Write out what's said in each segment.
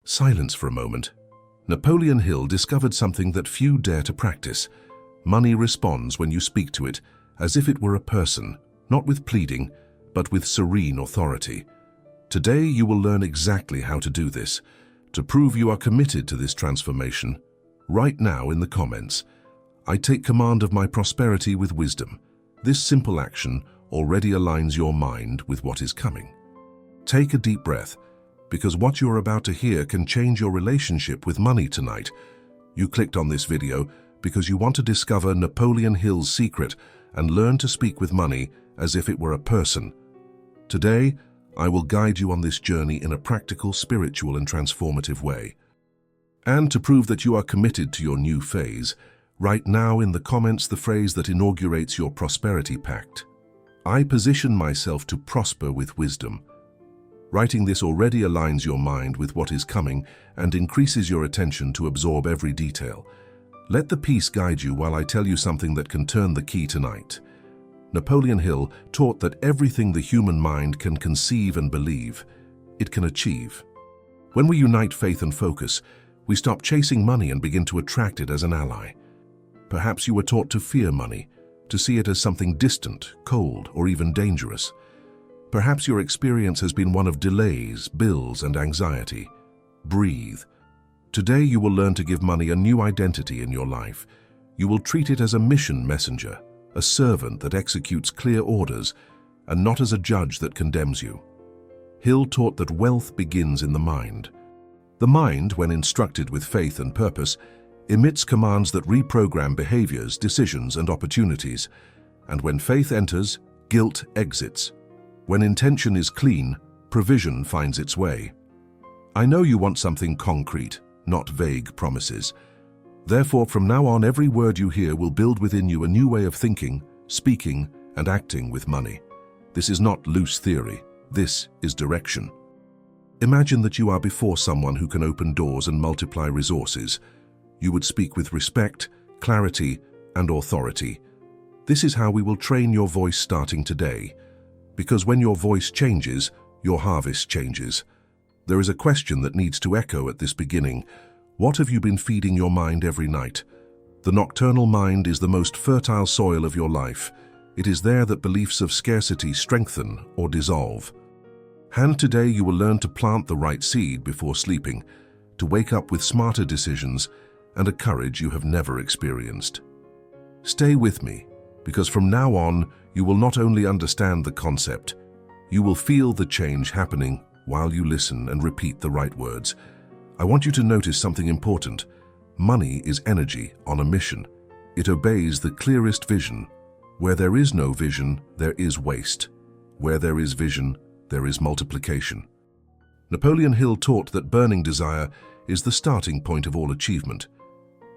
Silence for a moment. Napoleon Hill discovered something that few dare to practice. Money responds when you speak to it, as if it were a person, not with pleading, but with serene authority. Today you will learn exactly how to do this. To prove you are committed to this transformation, write now in the comments, "I take command of my prosperity with wisdom." This simple action already aligns your mind with what is coming. Take a deep breath, because what you're about to hear can change your relationship with money tonight. You clicked on this video because you want to discover Napoleon Hill's secret and learn to speak with money as if it were a person. Today, I will guide you on this journey in a practical, spiritual, and transformative way. And to prove that you are committed to your new phase, write now in the comments the phrase that inaugurates your prosperity pact. I position myself to prosper with wisdom. Writing this already aligns your mind with what is coming and increases your attention to absorb every detail. Let the peace guide you while I tell you something that can turn the key tonight. Napoleon Hill taught that everything the human mind can conceive and believe, it can achieve. When we unite faith and focus, we stop chasing money and begin to attract it as an ally. Perhaps you were taught to fear money, to see it as something distant, cold, or even dangerous. Perhaps your experience has been one of delays, bills, and anxiety. Breathe. Today you will learn to give money a new identity in your life. You will treat it as a mission messenger, a servant that executes clear orders, and not as a judge that condemns you. Hill taught that wealth begins in the mind. The mind, when instructed with faith and purpose, emits commands that reprogram behaviors, decisions, and opportunities. And when faith enters, guilt exits. When intention is clean, provision finds its way. I know you want something concrete, not vague promises. Therefore, from now on, every word you hear will build within you a new way of thinking, speaking, and acting with money. This is not loose theory. This is direction. Imagine that you are before someone who can open doors and multiply resources. You would speak with respect, clarity, and authority. This is how we will train your voice starting today. Because when your voice changes, your harvest changes. There is a question that needs to echo at this beginning. What have you been feeding your mind every night? The nocturnal mind is the most fertile soil of your life. It is there that beliefs of scarcity strengthen or dissolve. And today you will learn to plant the right seed before sleeping, to wake up with smarter decisions and a courage you have never experienced. Stay with me, because from now on, you will not only understand the concept, you will feel the change happening while you listen and repeat the right words. I want you to notice something important. Money is energy on a mission. It obeys the clearest vision. Where there is no vision, there is waste. Where there is vision, there is multiplication. Napoleon Hill taught that burning desire is the starting point of all achievement.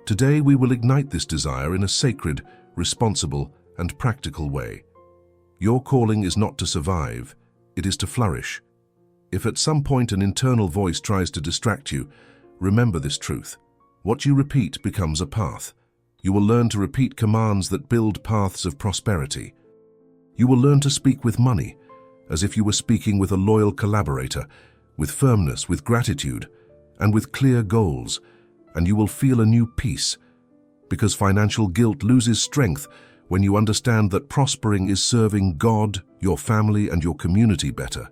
Today we will ignite this desire in a sacred, responsible, and practical way. Your calling is not to survive, it is to flourish. If at some point an internal voice tries to distract you, remember this truth. What you repeat becomes a path. You will learn to repeat commands that build paths of prosperity. You will learn to speak with money, as if you were speaking with a loyal collaborator, with firmness, with gratitude, and with clear goals, and you will feel a new peace, because financial guilt loses strength when you understand that prospering is serving God, your family, and your community better.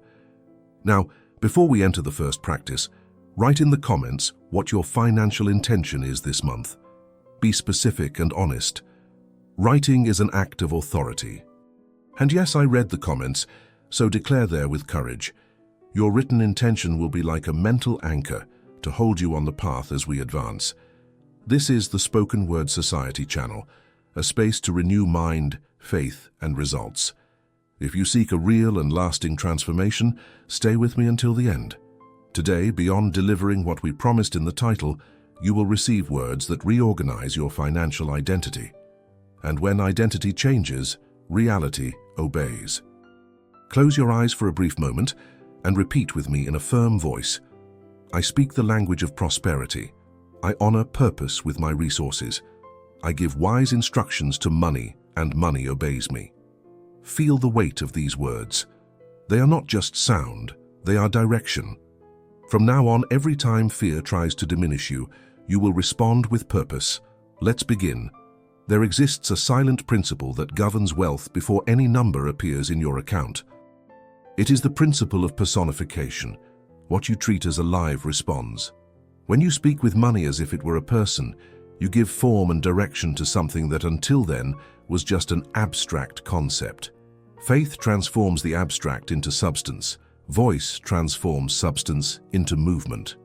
Now, before we enter the first practice, write in the comments what your financial intention is this month. Be specific and honest. Writing is an act of authority. And yes, I read the comments, so declare there with courage. Your written intention will be like a mental anchor to hold you on the path as we advance. This is the Spoken Word Society channel, a space to renew mind, faith, and results. If you seek a real and lasting transformation, stay with me until the end. Today, beyond delivering what we promised in the title, you will receive words that reorganize your financial identity. And when identity changes, reality obeys. Close your eyes for a brief moment and repeat with me in a firm voice. I speak the language of prosperity. I honor purpose with my resources. I give wise instructions to money, and money obeys me. Feel the weight of these words. They are not just sound, they are direction. From now on, every time fear tries to diminish you, you will respond with purpose. Let's begin. There exists a silent principle that governs wealth before any number appears in your account. It is the principle of personification. What you treat as alive responds. When you speak with money as if it were a person, you give form and direction to something that until then was just an abstract concept. Faith transforms the abstract into substance. Voice transforms substance into movement.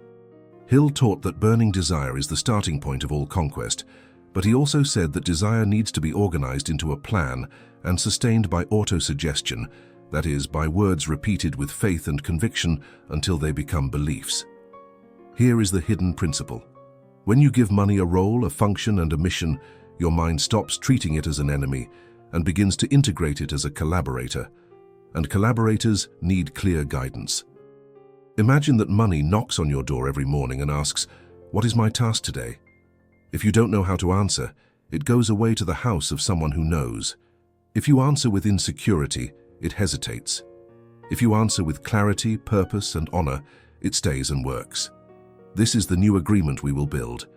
Hill taught that burning desire is the starting point of all conquest, but he also said that desire needs to be organized into a plan and sustained by autosuggestion, that is, by words repeated with faith and conviction until they become beliefs. Here is the hidden principle. When you give money a role, a function, and a mission, your mind stops treating it as an enemy and begins to integrate it as a collaborator. And collaborators need clear guidance. Imagine that money knocks on your door every morning and asks, "What is my task today?" If you don't know how to answer, it goes away to the house of someone who knows. If you answer with insecurity, it hesitates. If you answer with clarity, purpose, and honor, it stays and works. This is the new agreement we will build.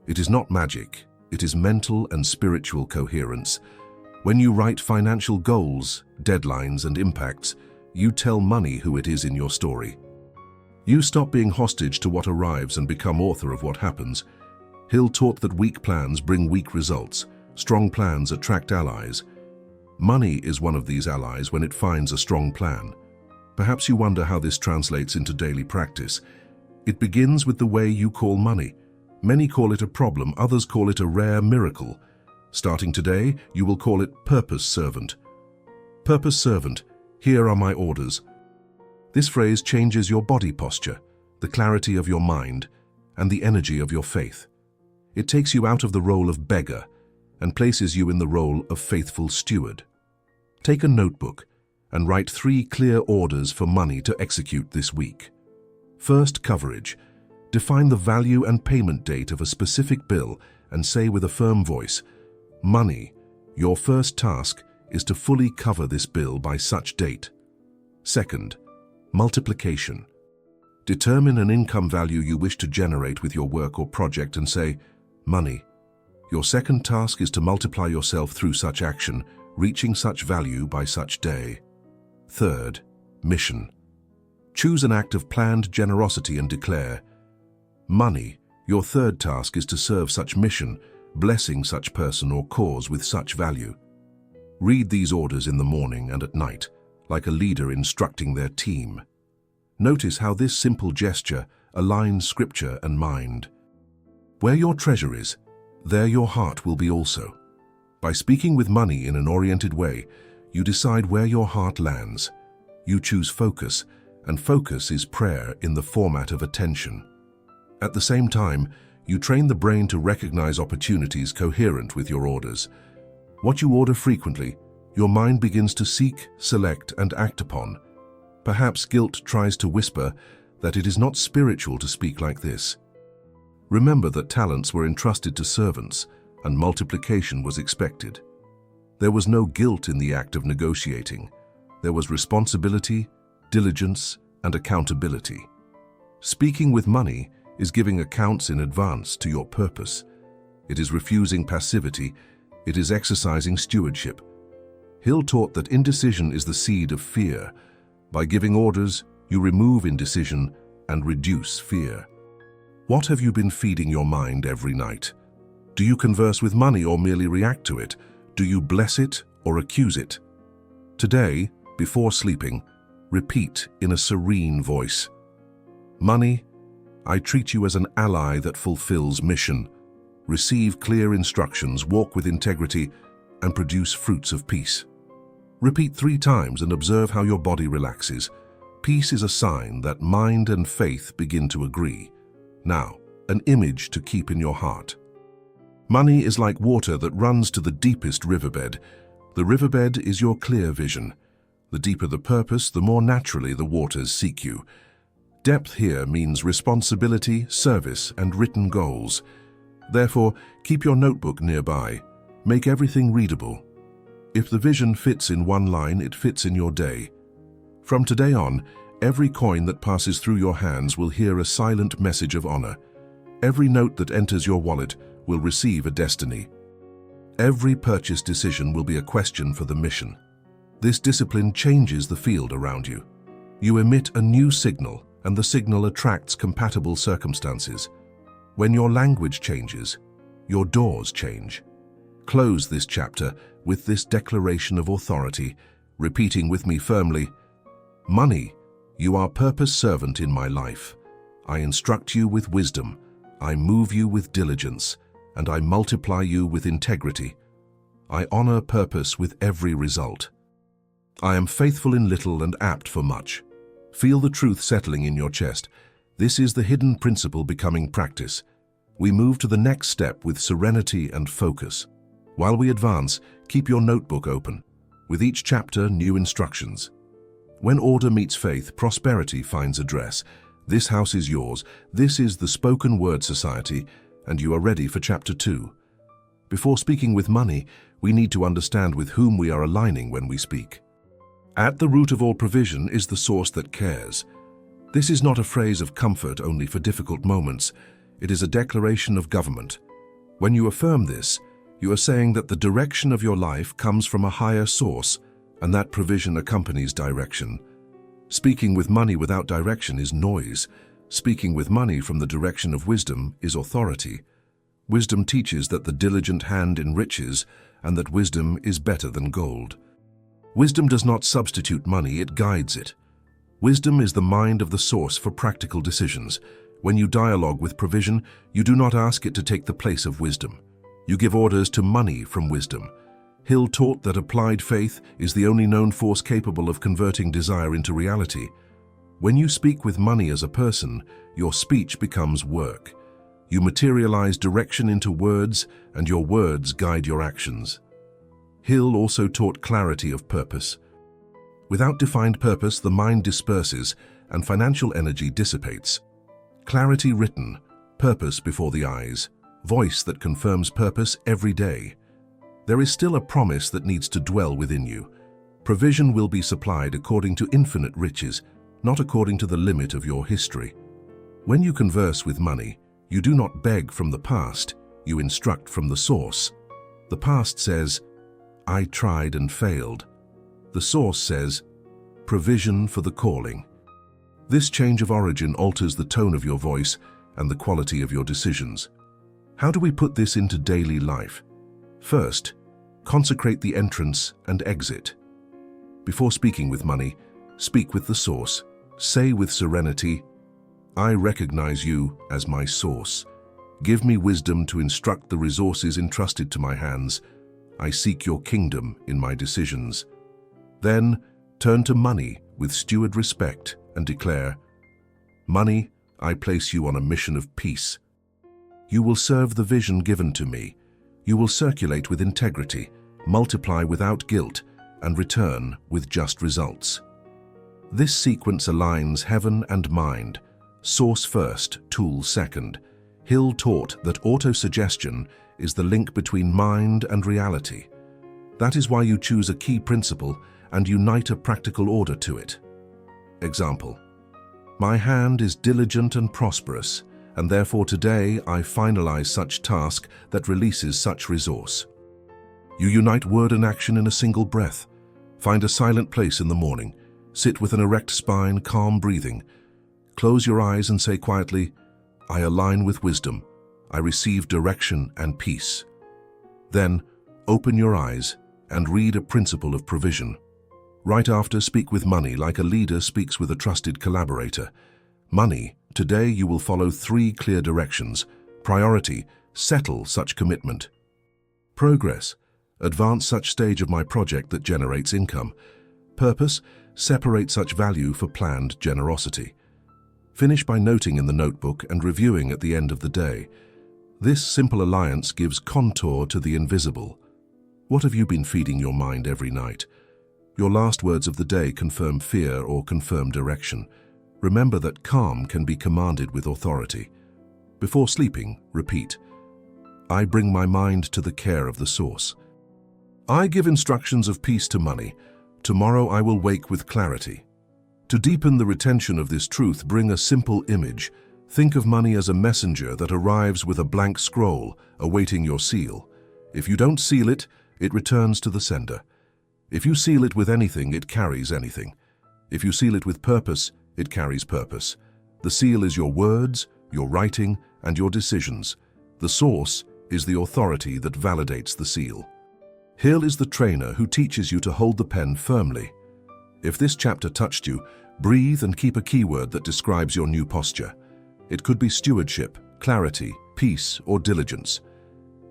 It is not magic, it is mental and spiritual coherence. When you write financial goals, deadlines, and impacts, you tell money who it is in your story. You stop being hostage to what arrives and become author of what happens. Hill taught that weak plans bring weak results. Strong plans attract allies. Money is one of these allies when it finds a strong plan. Perhaps you wonder how this translates into daily practice. It begins with the way you call money. Many call it a problem, others call it a rare miracle. Starting today, you will call it purpose servant. Purpose servant, here are my orders. This phrase changes your body posture, the clarity of your mind, and the energy of your faith. It takes you out of the role of beggar and places you in the role of faithful steward. Take a notebook and write 3 clear orders for money to execute this week. First, coverage. Define the value and payment date of a specific bill and say with a firm voice, "Money, your first task is to fully cover this bill by such date." Second, multiplication. Determine an income value you wish to generate with your work or project and say, "Money, your second task is to multiply yourself through such action, reaching such value by such day." Third, mission. Choose an act of planned generosity and declare, "Money, your third task is to serve such mission, blessing such person or cause with such value." Read these orders in the morning and at night, like a leader instructing their team. Notice how this simple gesture aligns scripture and mind. Where your treasure is, there your heart will be also. By speaking with money in an oriented way, you decide where your heart lands. You choose focus, and focus is prayer in the format of attention. At the same time, you train the brain to recognize opportunities coherent with your orders. What you order frequently, your mind begins to seek, select, and act upon. Perhaps guilt tries to whisper that it is not spiritual to speak like this. Remember that talents were entrusted to servants, and multiplication was expected. There was no guilt in the act of negotiating. There was responsibility, diligence, and accountability. Speaking with money is giving accounts in advance to your purpose. It is refusing passivity. It is exercising stewardship. Hill taught that indecision is the seed of fear. By giving orders, you remove indecision and reduce fear. What have you been feeding your mind every night? Do you converse with money or merely react to it? Do you bless it or accuse it? Today, before sleeping, repeat in a serene voice, "Money, I treat you as an ally that fulfills mission. Receive clear instructions, walk with integrity, and produce fruits of peace." Repeat 3 times and observe how your body relaxes. Peace is a sign that mind and faith begin to agree. Now, an image to keep in your heart. Money is like water that runs to the deepest riverbed. The riverbed is your clear vision. The deeper the purpose, the more naturally the waters seek you. Depth here means responsibility, service, and written goals. Therefore, keep your notebook nearby. Make everything readable. If the vision fits in one line, it fits in your day. From today on, Every coin that passes through your hands will hear a silent message of honor. Every note that enters your wallet will receive a destiny. Every purchase decision will be a question for the mission. This discipline changes the field around you. You emit a new signal, and the signal attracts compatible circumstances. When your language changes, your doors change. Close this chapter with this declaration of authority, repeating with me firmly, "Money, you are purpose servant in my life. I instruct you with wisdom, I move you with diligence, and I multiply you with integrity. I honor purpose with every result. I am faithful in little and apt for much." Feel the truth settling in your chest. This is the hidden principle becoming practice. We move to the next step with serenity and focus. While we advance, keep your notebook open. With each chapter, new instructions. When order meets faith, prosperity finds address. This house is yours. This is the Spoken Word Society, and you are ready for Chapter 2. Before speaking with money, we need to understand with whom we are aligning when we speak. At the root of all provision is the source that cares. This is not a phrase of comfort only for difficult moments. It is a declaration of government. When you affirm this, you are saying that the direction of your life comes from a higher source, and that provision accompanies direction. Speaking with money without direction is noise. Speaking with money from the direction of wisdom is authority. Wisdom teaches that the diligent hand enriches, and that wisdom is better than gold. Wisdom does not substitute money, it guides it. Wisdom is the mind of the source for practical decisions. When you dialogue with provision, you do not ask it to take the place of wisdom. You give orders to money from wisdom. Hill taught that applied faith is the only known force capable of converting desire into reality. When you speak with money as a person, your speech becomes work. You materialize direction into words, and your words guide your actions. Hill also taught clarity of purpose. Without defined purpose, the mind disperses and financial energy dissipates. Clarity written, purpose before the eyes, voice that confirms purpose every day. There is still a promise that needs to dwell within you. Provision will be supplied according to infinite riches, not according to the limit of your history. When you converse with money, you do not beg from the past, you instruct from the source. The past says, "I tried and failed." The source says, "Provision for the calling." This change of origin alters the tone of your voice and the quality of your decisions. How do we put this into daily life? First, consecrate the entrance and exit. Before speaking with money, speak with the source. Say with serenity, "I recognize you as my source. Give me wisdom to instruct the resources entrusted to my hands. I seek your kingdom in my decisions." Then, turn to money with steward respect and declare, "Money, I place you on a mission of peace. You will serve the vision given to me. You will circulate with integrity, multiply without guilt, and return with just results." This sequence aligns heaven and mind, source first, tool second. Hill taught that autosuggestion is the link between mind and reality. That is why you choose a key principle and unite a practical order to it. Example: my hand is diligent and prosperous, and therefore today I finalize such task that releases such resource. You unite word and action in a single breath. Find a silent place in the morning. Sit with an erect spine, calm breathing. Close your eyes and say quietly, "I align with wisdom. I receive direction and peace." Then, open your eyes and read a principle of provision. Right after, speak with money like a leader speaks with a trusted collaborator. Money, today you will follow 3 clear directions. Priority, settle such commitment. Progress, advance such stage of my project that generates income. Purpose, separate such value for planned generosity. Finish by noting in the notebook and reviewing at the end of the day. This simple alliance gives contour to the invisible. What have you been feeding your mind every night? Your last words of the day confirm fear or confirm direction. Remember that calm can be commanded with authority. Before sleeping, repeat, "I bring my mind to the care of the source. I give instructions of peace to money. Tomorrow I will wake with clarity." To deepen the retention of this truth, bring a simple image. Think of money as a messenger that arrives with a blank scroll, awaiting your seal. If you don't seal it, it returns to the sender. If you seal it with anything, it carries anything. If you seal it with purpose, it carries purpose. The seal is your words, your writing, and your decisions. The source is the authority that validates the seal. Hill is the trainer who teaches you to hold the pen firmly. If this chapter touched you, breathe and keep a keyword that describes your new posture. It could be stewardship, clarity, peace, or diligence.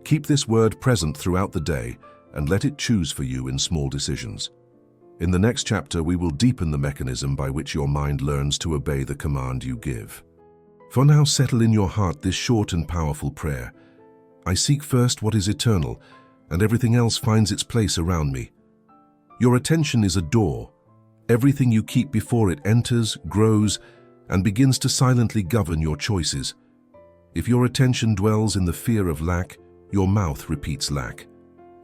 Keep this word present throughout the day and let it choose for you in small decisions. In the next chapter, we will deepen the mechanism by which your mind learns to obey the command you give. For now, settle in your heart this short and powerful prayer. I seek first what is eternal, and everything else finds its place around me. Your attention is a door. Everything you keep before it enters, grows, and begins to silently govern your choices. If your attention dwells in the fear of lack, your mouth repeats lack.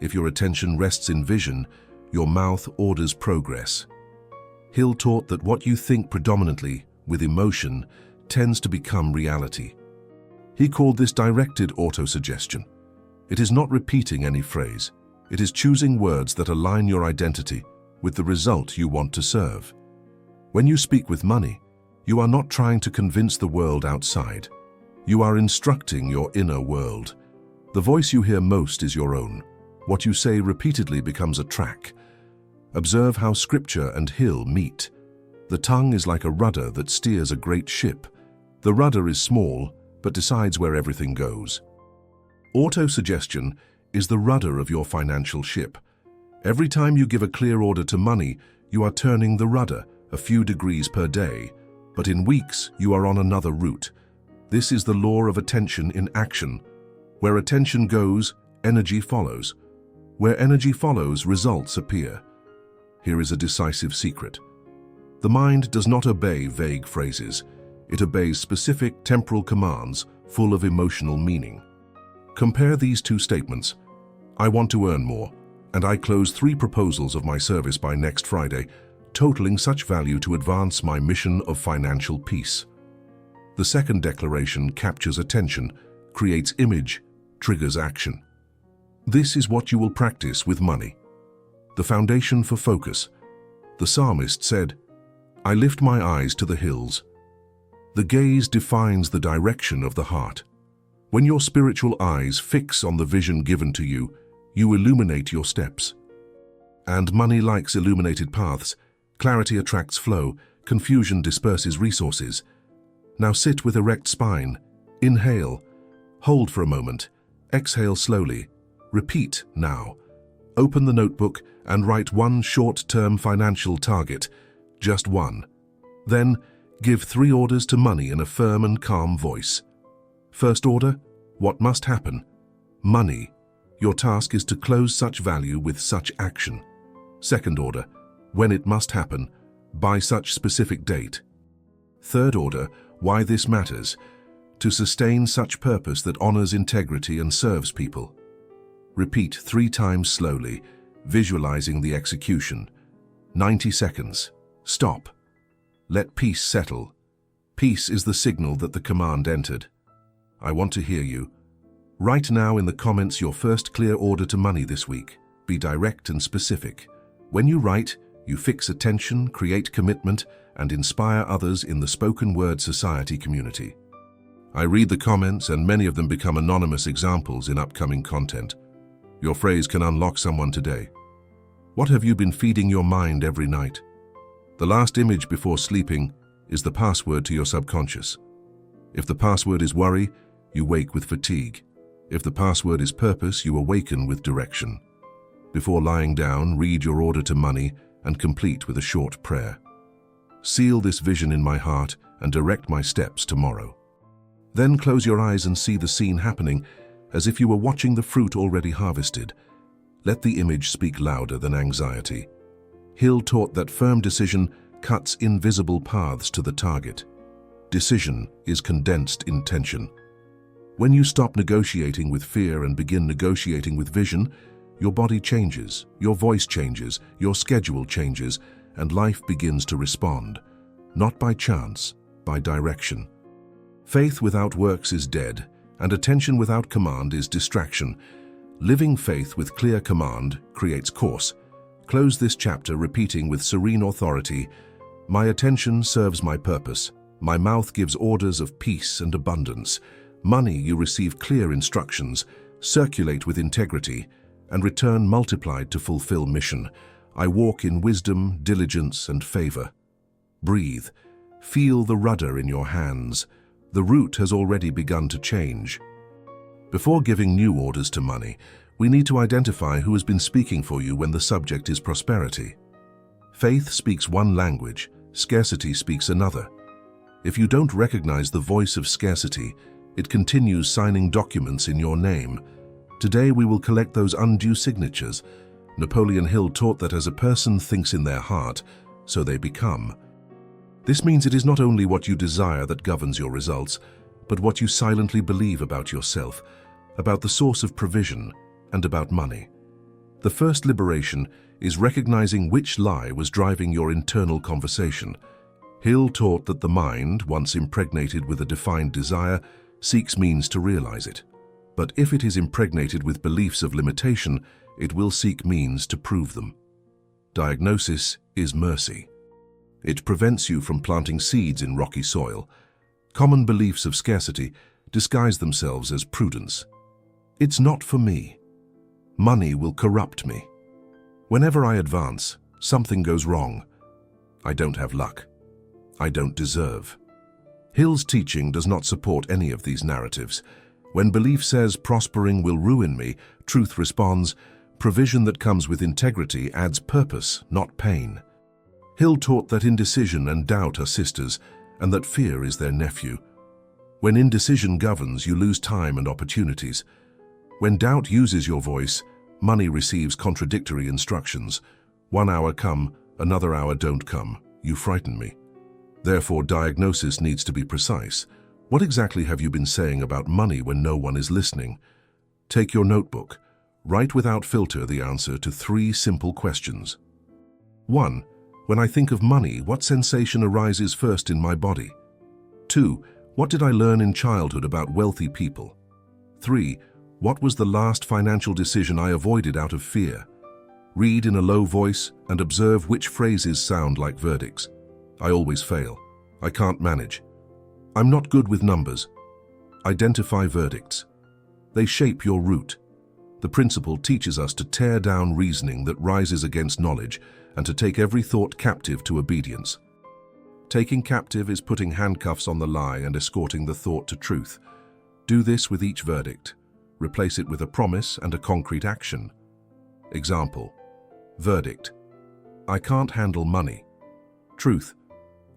If your attention rests in vision, your mouth orders progress. Hill taught that what you think predominantly, with emotion, tends to become reality. He called this directed autosuggestion. It is not repeating any phrase. It is choosing words that align your identity with the result you want to serve. When you speak with money, you are not trying to convince the world outside. You are instructing your inner world. The voice you hear most is your own. What you say repeatedly becomes a track. Observe how Scripture and Hill meet. The tongue is like a rudder that steers a great ship. The rudder is small, but decides where everything goes. Autosuggestion is the rudder of your financial ship. Every time you give a clear order to money, you are turning the rudder a few degrees per day, but in weeks you are on another route. This is the law of attention in action. Where attention goes, energy follows. Where energy follows, results appear. Here is a decisive secret. The mind does not obey vague phrases. It obeys specific temporal commands full of emotional meaning. Compare these two statements. I want to earn more, and I close 3 proposals of my service by next Friday, totaling such value to advance my mission of financial peace. The second declaration captures attention, creates image, triggers action. This is what you will practice with money. The foundation for focus. The psalmist said, I lift my eyes to the hills. The gaze defines the direction of the heart. When your spiritual eyes fix on the vision given to you, you illuminate your steps. And money likes illuminated paths. Clarity attracts flow. Confusion disperses resources. Now sit with erect spine. Inhale. Hold for a moment. Exhale slowly. Repeat now. Open the notebook and write one short-term financial target. Just one. Then, give 3 orders to money in a firm and calm voice. First order, what must happen? Money. Your task is to close such value with such action. Second order, when it must happen, by such specific date. Third order, why this matters, to sustain such purpose that honors integrity and serves people. Repeat 3 times slowly, visualizing the execution. 90 seconds. Stop. Let peace settle. Peace is the signal that the command entered. I want to hear you. Write now in the comments your first clear order to money this week. Be direct and specific. When you write, you fix attention, create commitment, and inspire others in the spoken word society community. I read the comments, and many of them become anonymous examples in upcoming content. Your phrase can unlock someone today. What have you been feeding your mind every night? The last image before sleeping is the password to your subconscious. If the password is worry, you wake with fatigue. If the password is purpose, you awaken with direction. Before lying down, read your order to money and complete with a short prayer. Seal this vision in my heart and direct my steps tomorrow. Then close your eyes and see the scene happening as if you were watching the fruit already harvested. Let the image speak louder than anxiety. Hill taught that firm decision cuts invisible paths to the target. Decision is condensed intention. When you stop negotiating with fear and begin negotiating with vision, your body changes, your voice changes, your schedule changes, and life begins to respond. not by chance, by direction. Faith without works is dead, and attention without command is distraction. Living faith with clear command creates course. Close this chapter repeating with serene authority, "My attention serves my purpose. My mouth gives orders of peace and abundance. Money, you receive clear instructions. Circulate with integrity, and return multiplied to fulfill mission. I walk in wisdom, diligence, and favor." Breathe. Feel the rudder in your hands. The route has already begun to change. Before giving new orders to money, we need to identify who has been speaking for you when the subject is prosperity. Faith speaks one language, scarcity speaks another. If you don't recognize the voice of scarcity, it continues signing documents in your name. Today we will collect those undue signatures. Napoleon Hill taught that as a person thinks in their heart, so they become. This means it is not only what you desire that governs your results, but what you silently believe about yourself, about the source of provision, and about money. The first liberation is recognizing which lie was driving your internal conversation. Hill taught that the mind, once impregnated with a defined desire, seeks means to realize it. But if it is impregnated with beliefs of limitation, it will seek means to prove them. Diagnosis is mercy. It prevents you from planting seeds in rocky soil. Common beliefs of scarcity disguise themselves as prudence. It's not for me. Money will corrupt me. Whenever I advance, something goes wrong. I don't have luck. I don't deserve. Hill's teaching does not support any of these narratives. When belief says prospering will ruin me, truth responds, provision that comes with integrity adds purpose, not pain. Hill taught that indecision and doubt are sisters, and that fear is their nephew. When indecision governs, you lose time and opportunities. When doubt uses your voice, money receives contradictory instructions. 1 hour come, another hour don't come. You frighten me. Therefore, diagnosis needs to be precise. What exactly have you been saying about money when no one is listening? Take your notebook. Write without filter the answer to 3 simple questions. 1. When I think of money, what sensation arises first in my body? 2. What did I learn in childhood about wealthy people? 3. What was the last financial decision I avoided out of fear? Read in a low voice and observe which phrases sound like verdicts. I always fail. I can't manage. I'm not good with numbers. Identify verdicts. They shape your route. The principle teaches us to tear down reasoning that rises against knowledge and to take every thought captive to obedience. Taking captive is putting handcuffs on the lie and escorting the thought to truth. Do this with each verdict. Replace it with a promise and a concrete action. Example. Verdict. I can't handle money. Truth.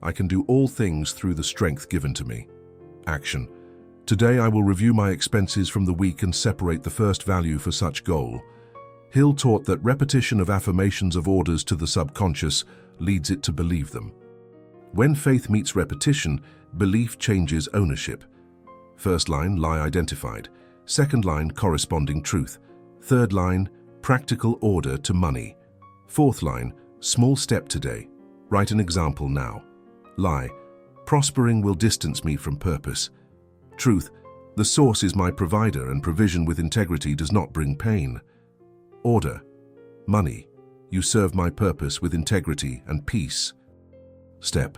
I can do all things through the strength given to me. Action. Today I will review my expenses from the week and separate the first value for such goal. Hill taught that repetition of affirmations of orders to the subconscious leads it to believe them. When faith meets repetition, belief changes ownership. First line, lie identified. Second line, corresponding truth. Third line, practical order to money. Fourth line, small step today. Write an example now. Lie, prospering will distance me from purpose. Truth, the source is my provider and provision with integrity does not bring pain. Order, money, you serve my purpose with integrity and peace. Step,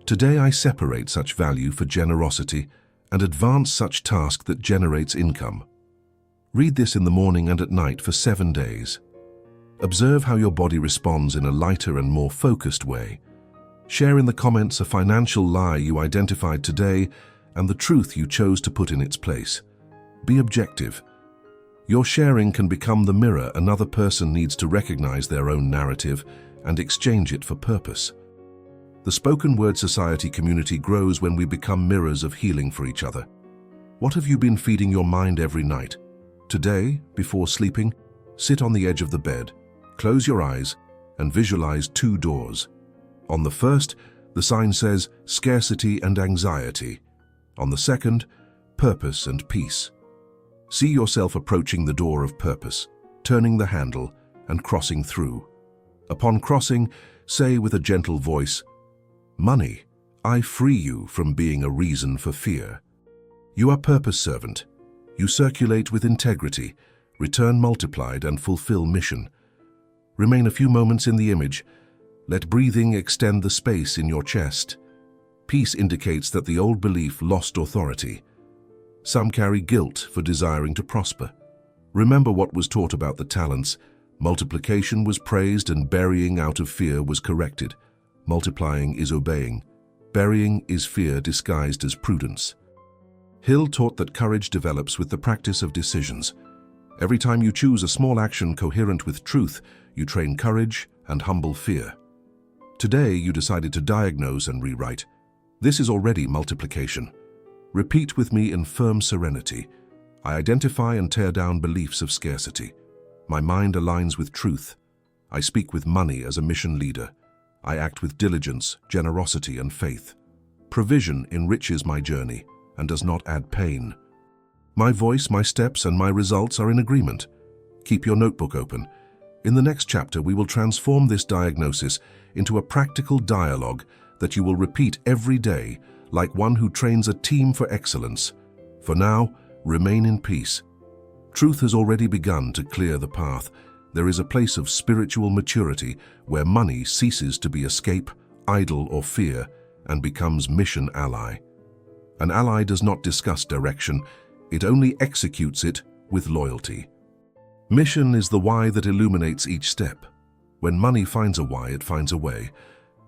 today I separate such value for generosity and advance such task that generates income. Read this in the morning and at night for 7 days. Observe how your body responds in a lighter and more focused way. Share in the comments a financial lie you identified today and the truth you chose to put in its place. Be objective. Your sharing can become the mirror another person needs to recognize their own narrative and exchange it for purpose. The spoken word society community grows when we become mirrors of healing for each other. What have you been feeding your mind every night? Today, before sleeping, sit on the edge of the bed, close your eyes, and visualize 2 doors. On the first, the sign says scarcity and anxiety. On the second, purpose and peace. See yourself approaching the door of purpose, turning the handle and crossing through. Upon crossing, say with a gentle voice, Money, I free you from being a reason for fear. You are purpose servant. You circulate with integrity, return multiplied and fulfill mission. Remain a few moments in the image. Let breathing extend the space in your chest. Peace indicates that the old belief lost authority. Some carry guilt for desiring to prosper. Remember what was taught about the talents. Multiplication was praised and burying out of fear was corrected. Multiplying is obeying. Burying is fear disguised as prudence. Hill taught that courage develops with the practice of decisions. Every time you choose a small action coherent with truth, you train courage and humble fear. Today, you decided to diagnose and rewrite. This is already multiplication. Repeat with me in firm serenity. I identify and tear down beliefs of scarcity. My mind aligns with truth. I speak with money as a mission leader. I act with diligence, generosity, and faith. Provision enriches my journey and does not add pain. My voice, my steps, and my results are in agreement. Keep your notebook open. In the next chapter, we will transform this diagnosis into a practical dialogue that you will repeat every day, like one who trains a team for excellence. For now, remain in peace. Truth has already begun to clear the path. There is a place of spiritual maturity where money ceases to be escape, idol, or fear and becomes mission ally. An ally does not discuss direction, it only executes it with loyalty. Mission is the why that illuminates each step. When money finds a why, it finds a way.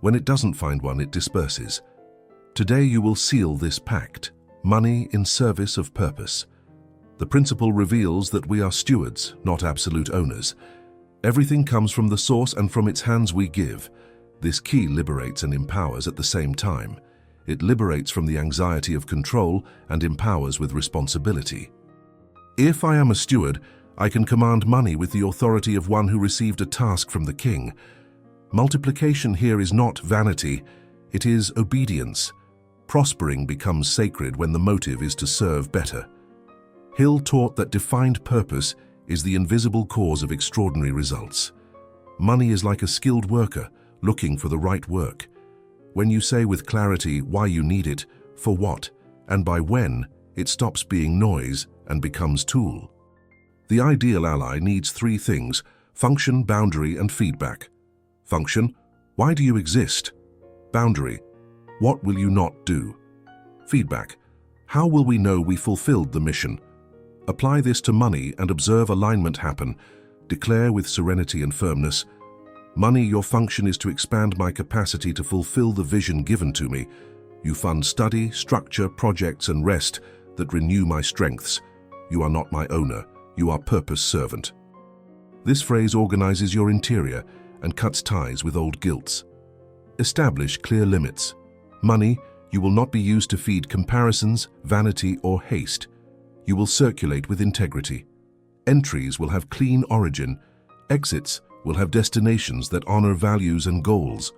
When it doesn't find one, it disperses. Today you will seal this pact, money in service of purpose. The principle reveals that we are stewards, not absolute owners. Everything comes from the source and from its hands we give. This key liberates and empowers at the same time. It liberates from the anxiety of control and empowers with responsibility. If I am a steward, I can command money with the authority of one who received a task from the king. Multiplication here is not vanity, it is obedience. Prospering becomes sacred when the motive is to serve better. Hill taught that defined purpose is the invisible cause of extraordinary results. Money is like a skilled worker looking for the right work. When you say with clarity why you need it, for what, and by when, it stops being noise and becomes tool. The ideal ally needs three things: function, boundary, and feedback. Function: why do you exist? Boundary: what will you not do? Feedback: how will we know we fulfilled the mission? Apply this to money and observe alignment happen. Declare with serenity and firmness, money, your function is to expand my capacity to fulfill the vision given to me. You fund study, structure, projects, and rest that renew my strengths. You are not my owner, you are purpose servant. This phrase organizes your interior and cuts ties with old guilts. Establish clear limits. Money, you will not be used to feed comparisons, vanity, or haste. You will circulate with integrity. Entries will have clean origin. Exits will have destinations that honor values and goals.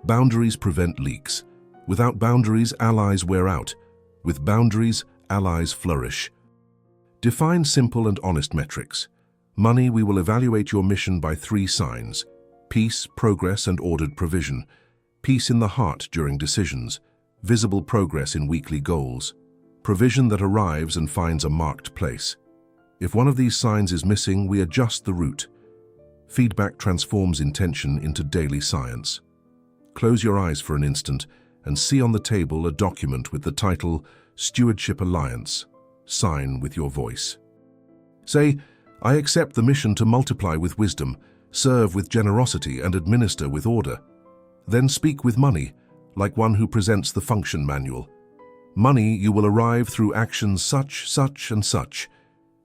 Boundaries prevent leaks. Without boundaries, allies wear out. With boundaries, allies flourish. Define simple and honest metrics. Money, we will evaluate your mission by three signs: peace, progress, and ordered provision. Peace in the heart during decisions. Visible progress in weekly goals. Provision that arrives and finds a marked place. If one of these signs is missing, we adjust the route. Feedback transforms intention into daily science. Close your eyes for an instant and see on the table a document with the title Stewardship Alliance. Sign with your voice. Say, I accept the mission to multiply with wisdom, serve with generosity, and administer with order. Then speak with money, like one who presents the function manual. Money, you will arrive through actions such, such, and such.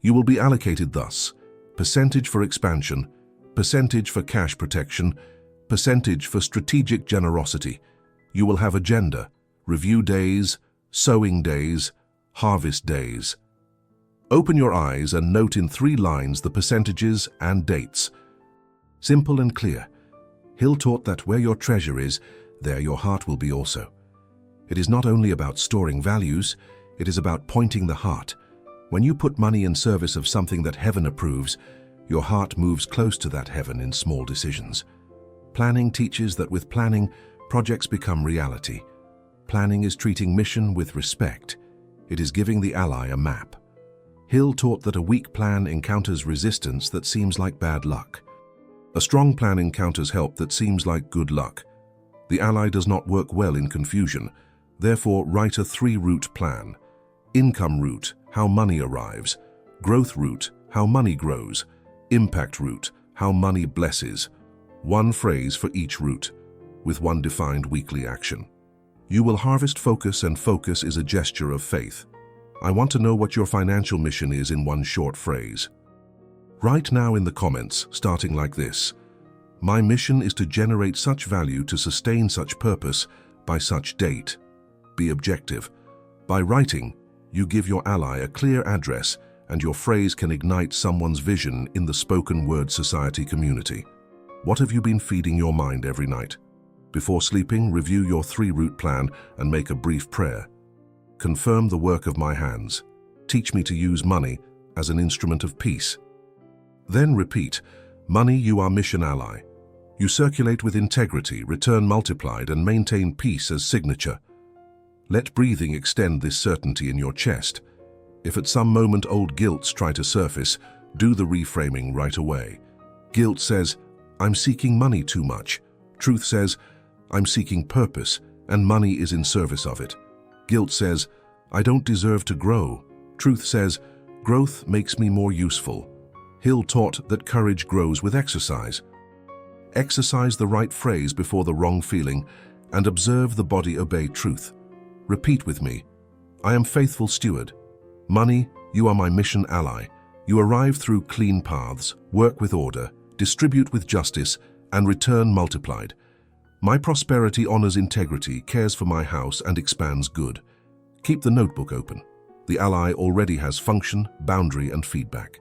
You will be allocated thus: percentage for expansion, percentage for cash protection, percentage for strategic generosity. You will have agenda, review days, sowing days, harvest days. Open your eyes and note in 3 lines the percentages and dates. Simple and clear. Hill taught that where your treasure is, there your heart will be also. It is not only about storing values, it is about pointing the heart. When you put money in service of something that heaven approves, your heart moves close to that heaven in small decisions. Planning teaches that with planning, projects become reality. Planning is treating mission with respect. It is giving the ally a map. Hill taught that a weak plan encounters resistance that seems like bad luck. A strong plan encounters help that seems like good luck. The ally does not work well in confusion. Therefore, write a 3-route plan. Income route, how money arrives. Growth route, how money grows. Impact route, how money blesses. One phrase for each route, with one defined weekly action. You will harvest focus, and focus is a gesture of faith. I want to know what your financial mission is in one short phrase. Write now in the comments, starting like this. My mission is to generate such value to sustain such purpose by such date. Be objective. By writing, you give your ally a clear address, and your phrase can ignite someone's vision in the spoken word society community. What have you been feeding your mind every night? Before sleeping, review your 3-route plan and make a brief prayer. Confirm the work of my hands. Teach me to use money as an instrument of peace. Then repeat, money, you are mission ally. You circulate with integrity, return multiplied, and maintain peace as signature. Let breathing extend this certainty in your chest. If at some moment old guilts try to surface, do the reframing right away. Guilt says, I'm seeking money too much. Truth says, I'm seeking purpose, and money is in service of it. Guilt says, I don't deserve to grow. Truth says, growth makes me more useful. Hill taught that courage grows with exercise. Exercise the right phrase before the wrong feeling, and observe the body obey truth. Repeat with me, I am faithful steward. Money, you are my mission ally. You arrive through clean paths, work with order, distribute with justice, and return multiplied. My prosperity honors integrity, cares for my house, and expands good. Keep the notebook open. The ally already has function, boundary, and feedback.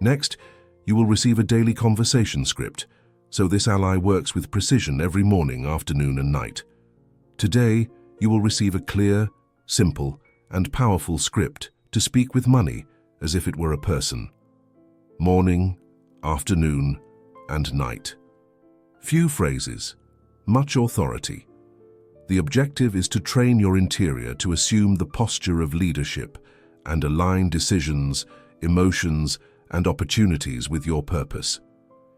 Next, you will receive a daily conversation script, so this ally works with precision every morning, afternoon, and night. Today, you will receive a clear, simple, and powerful script to speak with money as if it were a person. Morning, afternoon, and night. Few phrases, much authority. The objective is to train your interior to assume the posture of leadership and align decisions, emotions, and opportunities with your purpose.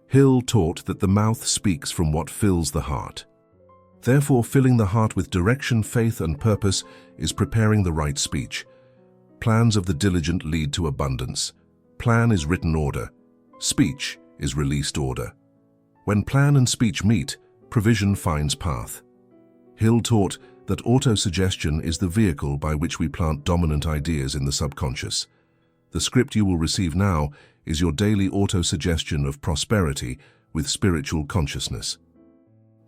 Hill taught that the mouth speaks from what fills the heart. Therefore, filling the heart with direction, faith, and purpose is preparing the right speech. Plans of the diligent lead to abundance. Plan is written order. Speech is released order. When plan and speech meet, provision finds path. Hill taught that autosuggestion is the vehicle by which we plant dominant ideas in the subconscious. The script you will receive now is your daily autosuggestion of prosperity with spiritual consciousness.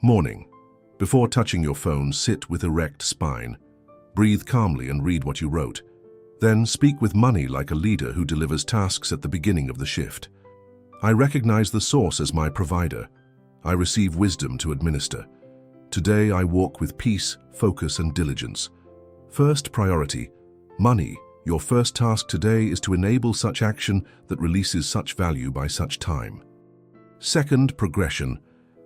Morning. Before touching your phone, sit with erect spine. Breathe calmly and read what you wrote. Then speak with money like a leader who delivers tasks at the beginning of the shift. I recognize the source as my provider. I receive wisdom to administer. Today I walk with peace, focus, and diligence. First priority, money. Your first task today is to enable such action that releases such value by such time. Second, progression.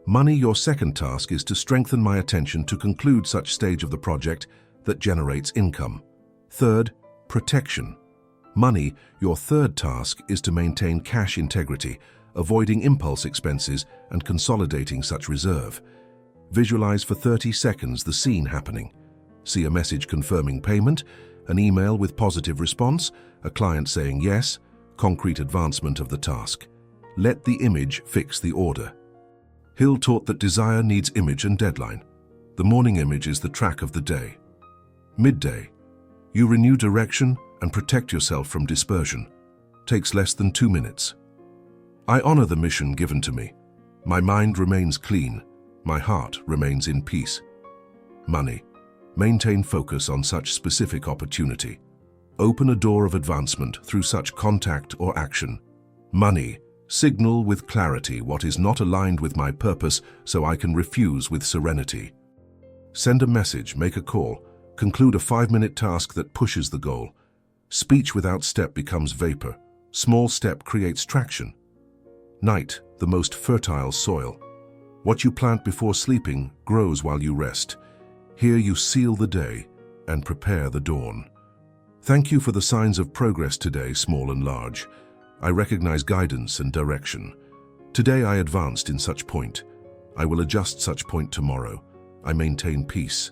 Money, your second task is to strengthen my attention to conclude such stage of the project that generates income. Third, protection. Money, your third task is to maintain cash integrity, avoiding impulse expenses and consolidating such reserve. Visualize for 30 seconds the scene happening. See a message confirming payment, an email with positive response, a client saying yes, concrete advancement of the task. Let the image fix the order. Hill taught that desire needs image and deadline. The morning image is the track of the day. Midday. You renew direction and protect yourself from dispersion. Takes less than 2 minutes. I honor the mission given to me. My mind remains clean. My heart remains in peace. Money. Maintain focus on such specific opportunity. Open a door of advancement through such contact or action. Money. Signal with clarity what is not aligned with my purpose so I can refuse with serenity. Send a message, make a call, conclude a 5-minute task that pushes the goal. Speech without step becomes vapor. Small step creates traction. Night, the most fertile soil. What you plant before sleeping grows while you rest. Here you seal the day and prepare the dawn. Thank you for the signs of progress today, small and large. I recognize guidance and direction. Today I advanced in such point. I will adjust such point tomorrow. I maintain peace.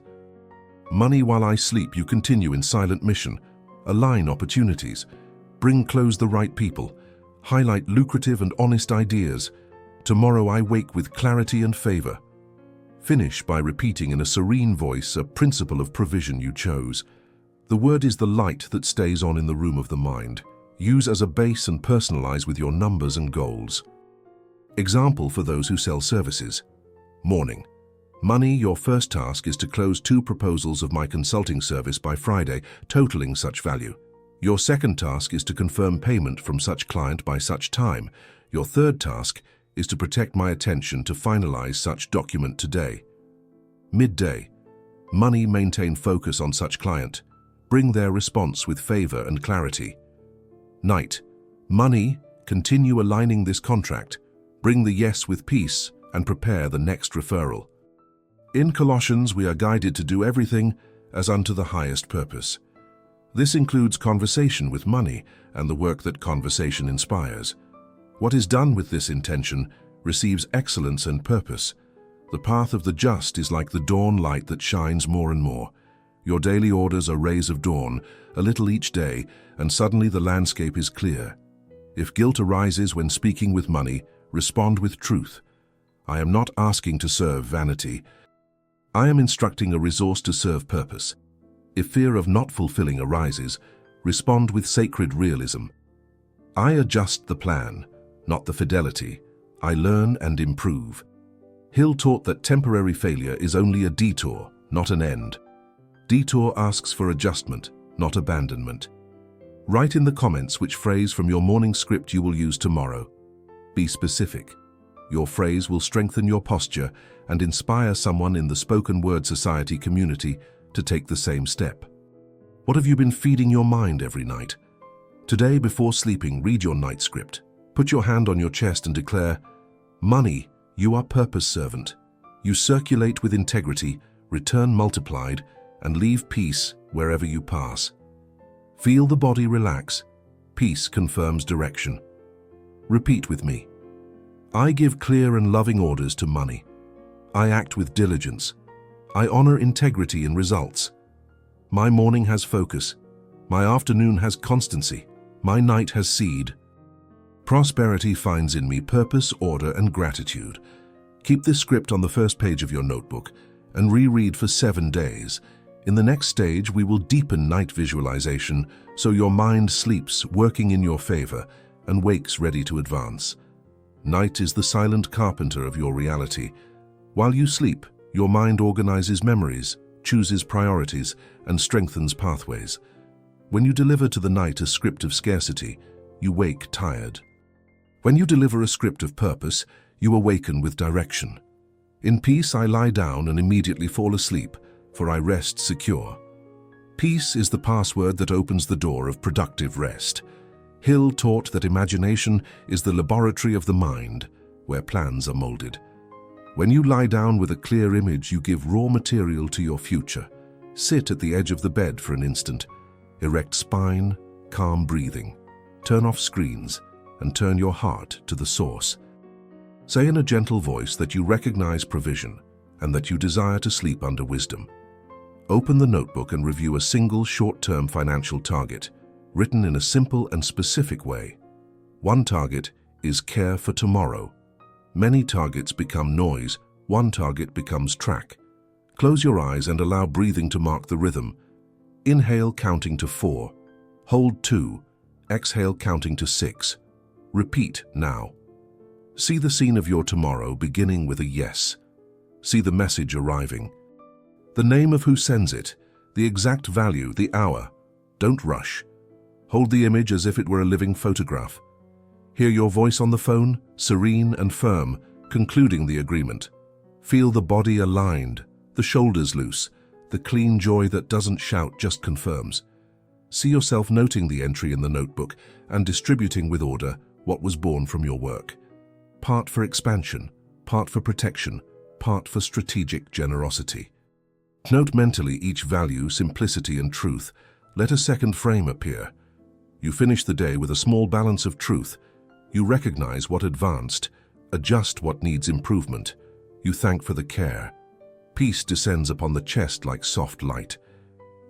Money while I sleep, you continue in silent mission. Align opportunities. Bring close the right people. Highlight lucrative and honest ideas. Tomorrow I wake with clarity and favor. Finish by repeating in a serene voice a principle of provision you chose. The word is the light that stays on in the room of the mind. Use as a base and personalize with your numbers and goals. Example for those who sell services. Morning. Money, your first task is to close 2 proposals of my consulting service by Friday, totaling such value. Your second task is to confirm payment from such client by such time. Your third task is to protect my attention to finalize such document today. Midday. Money, maintain focus on such client. Bring their response with favor and clarity. Night. Money, continue aligning this contract. Bring the yes with peace and prepare the next referral. In Colossians, we are guided to do everything as unto the highest purpose. This includes conversation with money and the work that conversation inspires. What is done with this intention receives excellence and purpose. The path of the just is like the dawn light that shines more and more. Your daily orders are rays of dawn, a little each day, and suddenly the landscape is clear. If guilt arises when speaking with money, respond with truth. I am not asking to serve vanity. I am instructing a resource to serve purpose. If fear of not fulfilling arises, respond with sacred realism. I adjust the plan, not the fidelity. I learn and improve. Hill taught that temporary failure is only a detour, not an end. Detour asks for adjustment, not abandonment. Write in the comments which phrase from your morning script you will use tomorrow. Be specific. Your phrase will strengthen your posture and inspire someone in the spoken word society community to take the same step. What have you been feeding your mind every night? Today, before sleeping, read your night script. Put your hand on your chest and declare, Money, you are purpose servant. You circulate with integrity, return multiplied, and leave peace wherever you pass. Feel the body relax. Peace confirms direction. Repeat with me. I give clear and loving orders to money. I act with diligence. I honor integrity in results. My morning has focus. My afternoon has constancy. My night has seed. Prosperity finds in me purpose, order, and gratitude. Keep this script on the first page of your notebook and reread for 7 days. In the next stage, we will deepen night visualization so your mind sleeps, working in your favor, and wakes ready to advance. Night is the silent carpenter of your reality. While you sleep, your mind organizes memories, chooses priorities, and strengthens pathways. When you deliver to the night a script of scarcity, you wake tired. When you deliver a script of purpose, you awaken with direction. In peace I lie down and immediately fall asleep, for I rest secure. Peace is the password that opens the door of productive rest. Hill taught that imagination is the laboratory of the mind, where plans are molded. When you lie down with a clear image, you give raw material to your future. Sit at the edge of the bed for an instant. Erect spine, calm breathing. Turn off screens and turn your heart to the source. Say in a gentle voice that you recognize provision and that you desire to sleep under wisdom. Open the notebook and review a single short-term financial target, written in a simple and specific way. One target is care for tomorrow. Many targets become noise. One target becomes track. Close your eyes and allow breathing to mark the rhythm. Inhale, counting to 4. Hold 2. Exhale, counting to 6. Repeat now. See the scene of your tomorrow beginning with a yes. See the message arriving. The name of who sends it, the exact value, the hour. Don't rush. Hold the image as if it were a living photograph. Hear your voice on the phone, serene and firm, concluding the agreement. Feel the body aligned, the shoulders loose, the clean joy that doesn't shout, just confirms. See yourself noting the entry in the notebook and distributing with order what was born from your work. Part for expansion, part for protection, part for strategic generosity. Note mentally each value, simplicity and truth. Let a second frame appear. You finish the day with a small balance of truth. You recognize what advanced, adjust what needs improvement. You thank for the care. Peace descends upon the chest like soft light.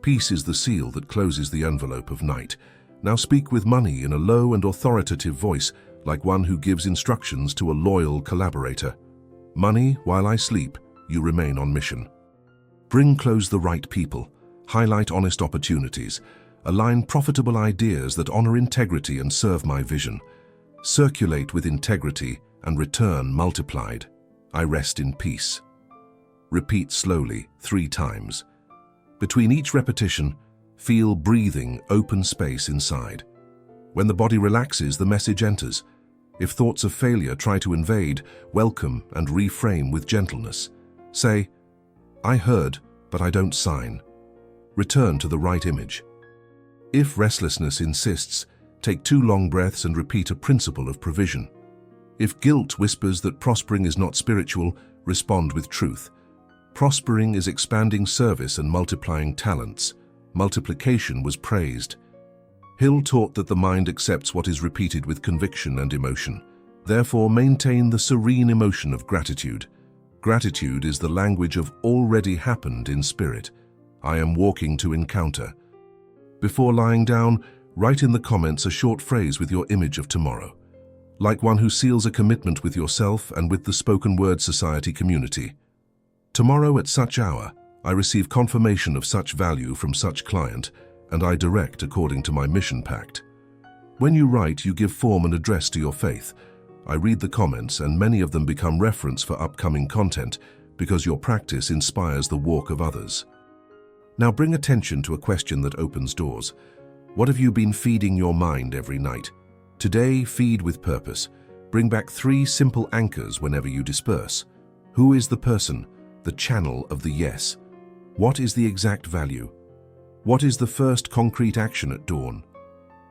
Peace is the seal that closes the envelope of night. Now speak with money in a low and authoritative voice, like one who gives instructions to a loyal collaborator. Money, while I sleep, you remain on mission. Bring close the right people. Highlight honest opportunities. Align profitable ideas that honor integrity and serve my vision. Circulate with integrity and return multiplied. I rest in peace. Repeat slowly 3 times. Between each repetition, feel breathing, open space inside. When the body relaxes, the message enters. If thoughts of failure try to invade, welcome and reframe with gentleness. Say, I heard, but I don't sign. Return to the right image. If restlessness insists, take 2 long breaths and repeat a principle of provision. If guilt whispers that prospering is not spiritual, respond with truth. Prospering is expanding service and multiplying talents. Multiplication was praised. Hill taught that the mind accepts what is repeated with conviction and emotion. Therefore, maintain the serene emotion of gratitude. Gratitude is the language of already happened in spirit. I am walking to encounter. Before lying down, write in the comments a short phrase with your image of tomorrow, like one who seals a commitment with yourself and with the spoken word society community. Tomorrow at such hour, I receive confirmation of such value from such client, and I direct according to my mission pact. When you write, you give form and address to your faith. I read the comments, and many of them become reference for upcoming content because your practice inspires the walk of others. Now bring attention to a question that opens doors. What have you been feeding your mind every night? Today, feed with purpose. Bring back 3 simple anchors whenever you disperse. Who is the person, the channel of the yes? What is the exact value? What is the first concrete action at dawn?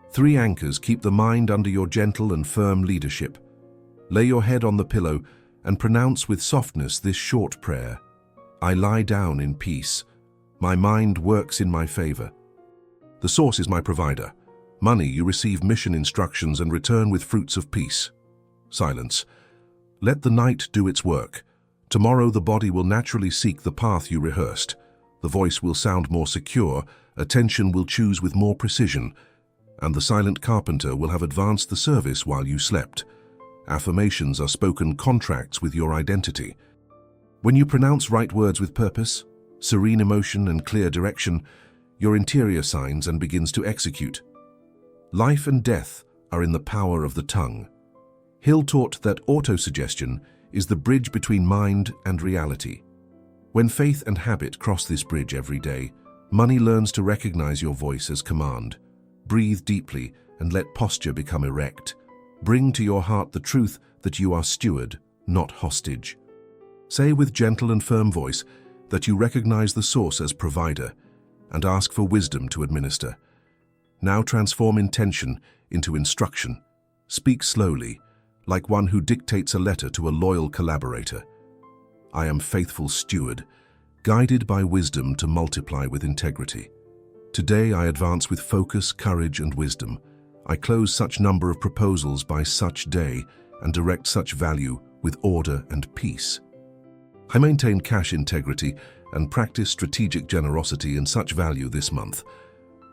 3 anchors keep the mind under your gentle and firm leadership. Lay your head on the pillow and pronounce with softness this short prayer. I lie down in peace. My mind works in my favor. The source is my provider. Money, you receive mission instructions and return with fruits of peace. Silence. Let the night do its work. Tomorrow the body will naturally seek the path you rehearsed. The voice will sound more secure, attention will choose with more precision, and the silent carpenter will have advanced the service while you slept. Affirmations are spoken contracts with your identity. When you pronounce right words with purpose, serene emotion and clear direction, your interior signs and begins to execute. Life and death are in the power of the tongue. Hill taught that autosuggestion is the bridge between mind and reality. When faith and habit cross this bridge every day, money learns to recognize your voice as command. Breathe deeply and let posture become erect. Bring to your heart the truth that you are steward, not hostage. Say with gentle and firm voice that you recognize the source as provider and ask for wisdom to administer. Now transform intention into instruction. Speak slowly, like one who dictates a letter to a loyal collaborator. I am faithful steward, guided by wisdom to multiply with integrity. Today I advance with focus, courage, and wisdom. I close such number of proposals by such day and direct such value with order and peace. I maintain cash integrity and practice strategic generosity in such value this month.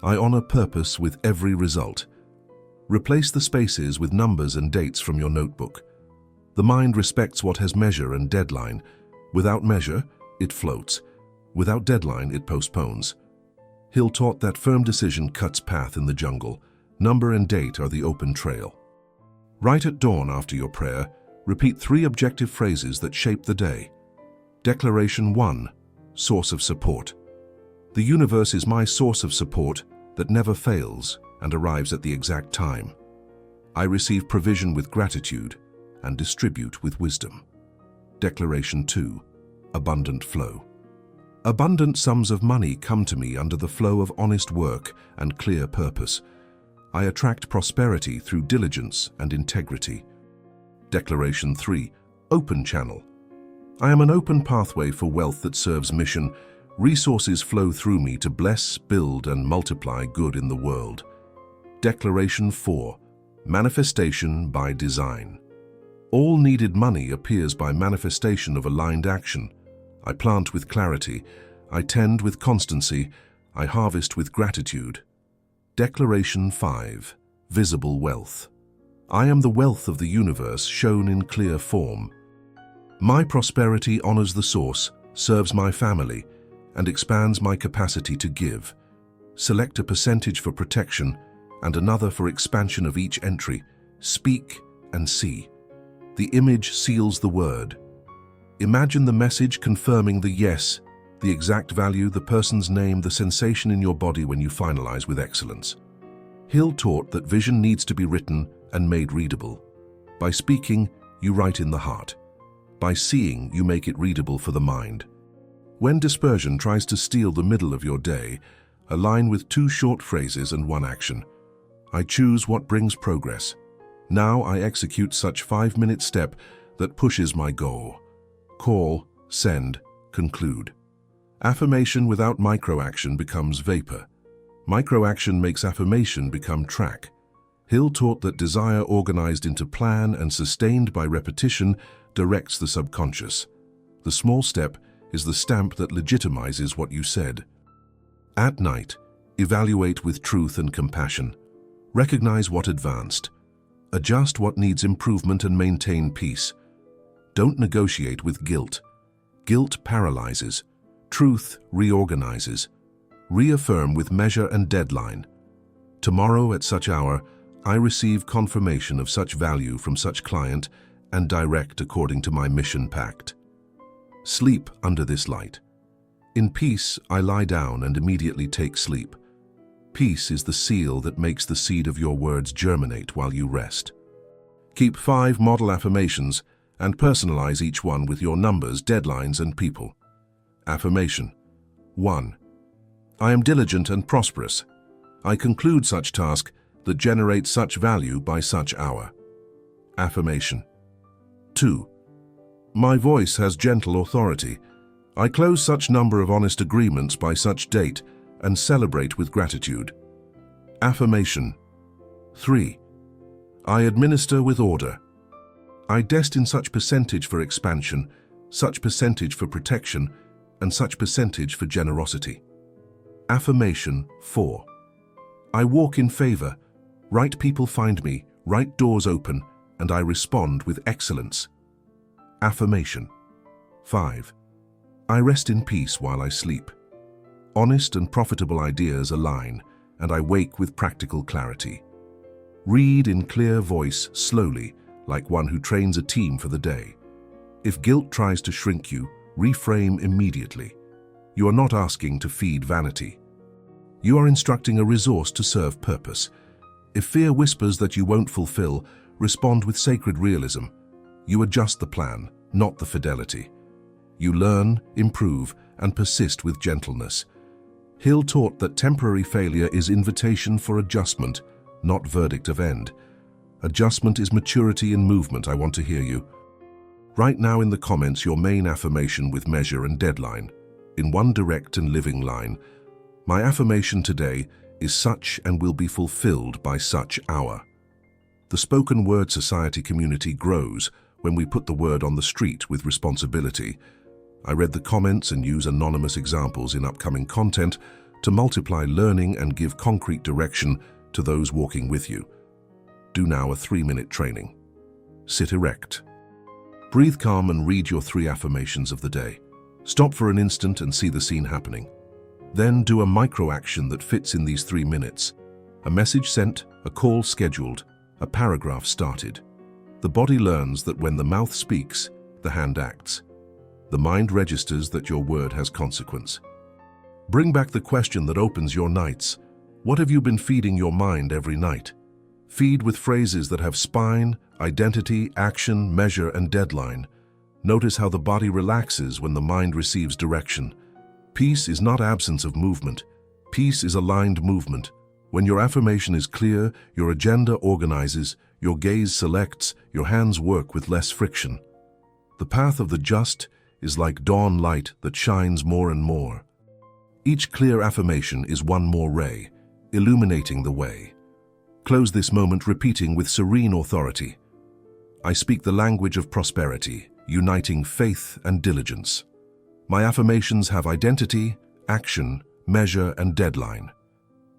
I honor purpose with every result. Replace the spaces with numbers and dates from your notebook. The mind respects what has measure and deadline. Without measure, it floats. Without deadline, it postpones. Hill taught that firm decision cuts path in the jungle. Number and date are the open trail. Right at dawn after your prayer, repeat 3 objective phrases that shape the day. Declaration 1. Source of support. The universe is my source of support that never fails and arrives at the exact time. I receive provision with gratitude and distribute with wisdom. Declaration 2. Abundant flow. Abundant sums of money come to me under the flow of honest work and clear purpose. I attract prosperity through diligence and integrity. Declaration 3. Open channel. I am an open pathway for wealth that serves mission. Resources flow through me to bless, build, and multiply good in the world. Declaration 4. Manifestation by design. All needed money appears by manifestation of aligned action. I plant with clarity. I tend with constancy. I harvest with gratitude. Declaration 5. Visible wealth. I am the wealth of the universe shown in clear form. My prosperity honors the source, serves my family, and expands my capacity to give. Select a percentage for protection and another for expansion of each entry. Speak and see. The image seals the word. Imagine the message confirming the yes, the exact value, the person's name, the sensation in your body when you finalize with excellence. Hill taught that vision needs to be written and made readable. By speaking, you write in the heart. By seeing, you make it readable for the mind. When dispersion tries to steal the middle of your day, align with 2 short phrases and 1 action. I choose what brings progress. Now I execute such 5-minute step that pushes my goal. Call, send, conclude. Affirmation without micro-action becomes vapor. Micro-action makes affirmation become track. Hill taught that desire organized into plan and sustained by repetition directs the subconscious. The small step is the stamp that legitimizes what you said. At night, evaluate with truth and compassion. Recognize what advanced. Adjust what needs improvement and maintain peace. Don't negotiate with guilt. Guilt paralyzes. Truth reorganizes. Reaffirm with measure and deadline. Tomorrow at such hour, I receive confirmation of such value from such client and direct according to my mission pact. Sleep under this light. In peace, I lie down and immediately take sleep. Peace is the seal that makes the seed of your words germinate while you rest. Keep 5 model affirmations and personalize each one with your numbers, deadlines, and people. Affirmation 1. I am diligent and prosperous. I conclude such task that generates such value by such hour. Affirmation 2. My voice has gentle authority. I close such number of honest agreements by such date and celebrate with gratitude. Affirmation 3. I administer with order. I destine such percentage for expansion, such percentage for protection, and such percentage for generosity. Affirmation 4. I walk in favor. Right people find me, right doors open, and I respond with excellence. Affirmation 5. I rest in peace while I sleep. Honest and profitable ideas align, and I wake with practical clarity. Read in clear voice slowly, like one who trains a team for the day. If guilt tries to shrink you, reframe immediately. You are not asking to feed vanity. You are instructing a resource to serve purpose. If fear whispers that you won't fulfill, respond with sacred realism. You adjust the plan, not the fidelity. You learn, improve, and persist with gentleness. Hill taught that temporary failure is invitation for adjustment, not verdict of end. Adjustment is maturity in movement. I want to hear you. Write now in the comments your main affirmation with measure and deadline. In one direct and living line. My affirmation today is such and will be fulfilled by such hour. The spoken word society community grows when we put the word on the street with responsibility. I read the comments and use anonymous examples in upcoming content to multiply learning and give concrete direction to those walking with you. Do now a 3-minute training. Sit erect. Breathe calm and read your 3 affirmations of the day. Stop for an instant and see the scene happening. Then do a micro-action that fits in these 3 minutes. A message sent, a call scheduled, a paragraph started. The body learns that when the mouth speaks, the hand acts. The mind registers that your word has consequence. Bring back the question that opens your nights. What have you been feeding your mind every night? Feed with phrases that have spine, identity, action, measure, and deadline. Notice how the body relaxes when the mind receives direction. Peace is not absence of movement. Peace is aligned movement. When your affirmation is clear, your agenda organizes, your gaze selects, your hands work with less friction. The path of the just is like dawn light that shines more and more. Each clear affirmation is one more ray, illuminating the way. Close this moment repeating with serene authority. I speak the language of prosperity, uniting faith and diligence. My affirmations have identity, action, measure, and deadline.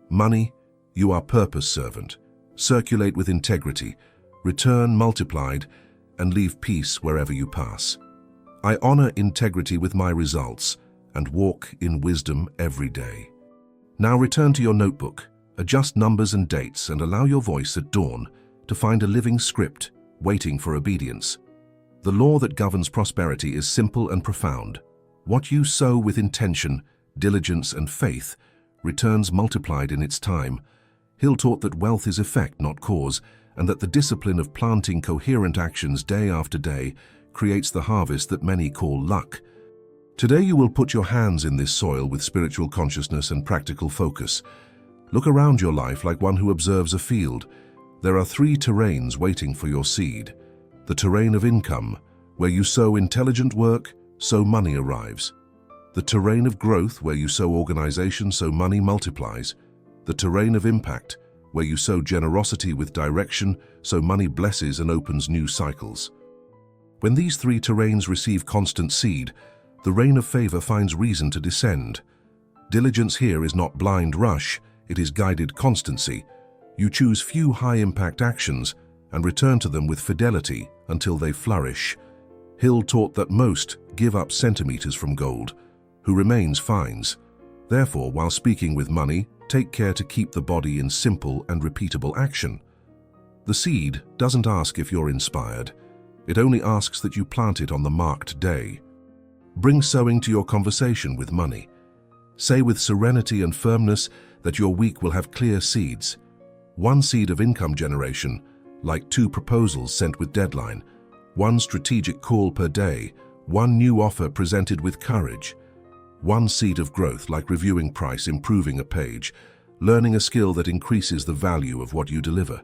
Money, you are purpose servant. Circulate with integrity, return multiplied, and leave peace wherever you pass. I honor integrity with my results and walk in wisdom every day. Now return to your notebook, adjust numbers and dates, and allow your voice at dawn to find a living script waiting for obedience. The law that governs prosperity is simple and profound. What you sow with intention, diligence, and faith returns multiplied in its time. Hill taught that wealth is effect, not cause, and that the discipline of planting coherent actions day after day creates the harvest that many call luck. Today you will put your hands in this soil with spiritual consciousness and practical focus. Look around your life like one who observes a field. There are 3 terrains waiting for your seed. The terrain of income, where you sow intelligent work, so money arrives. The terrain of growth, where you sow organization, so money multiplies. The terrain of impact, where you sow generosity with direction, so money blesses and opens new cycles. When these 3 terrains receive constant seed, the rain of favor finds reason to descend. Diligence here is not blind rush, it is guided constancy. You choose few high-impact actions and return to them with fidelity until they flourish. Hill taught that most give up centimeters from gold, who remains finds. Therefore, while speaking with money, take care to keep the body in simple and repeatable action. The seed doesn't ask if you're inspired. It only asks that you plant it on the marked day. Bring sowing to your conversation with money. Say with serenity and firmness that your week will have clear seeds. 1 seed of income generation, like 2 proposals sent with deadline. 1 strategic call per day. 1 new offer presented with courage. 1 seed of growth, like reviewing price, improving a page, learning a skill that increases the value of what you deliver.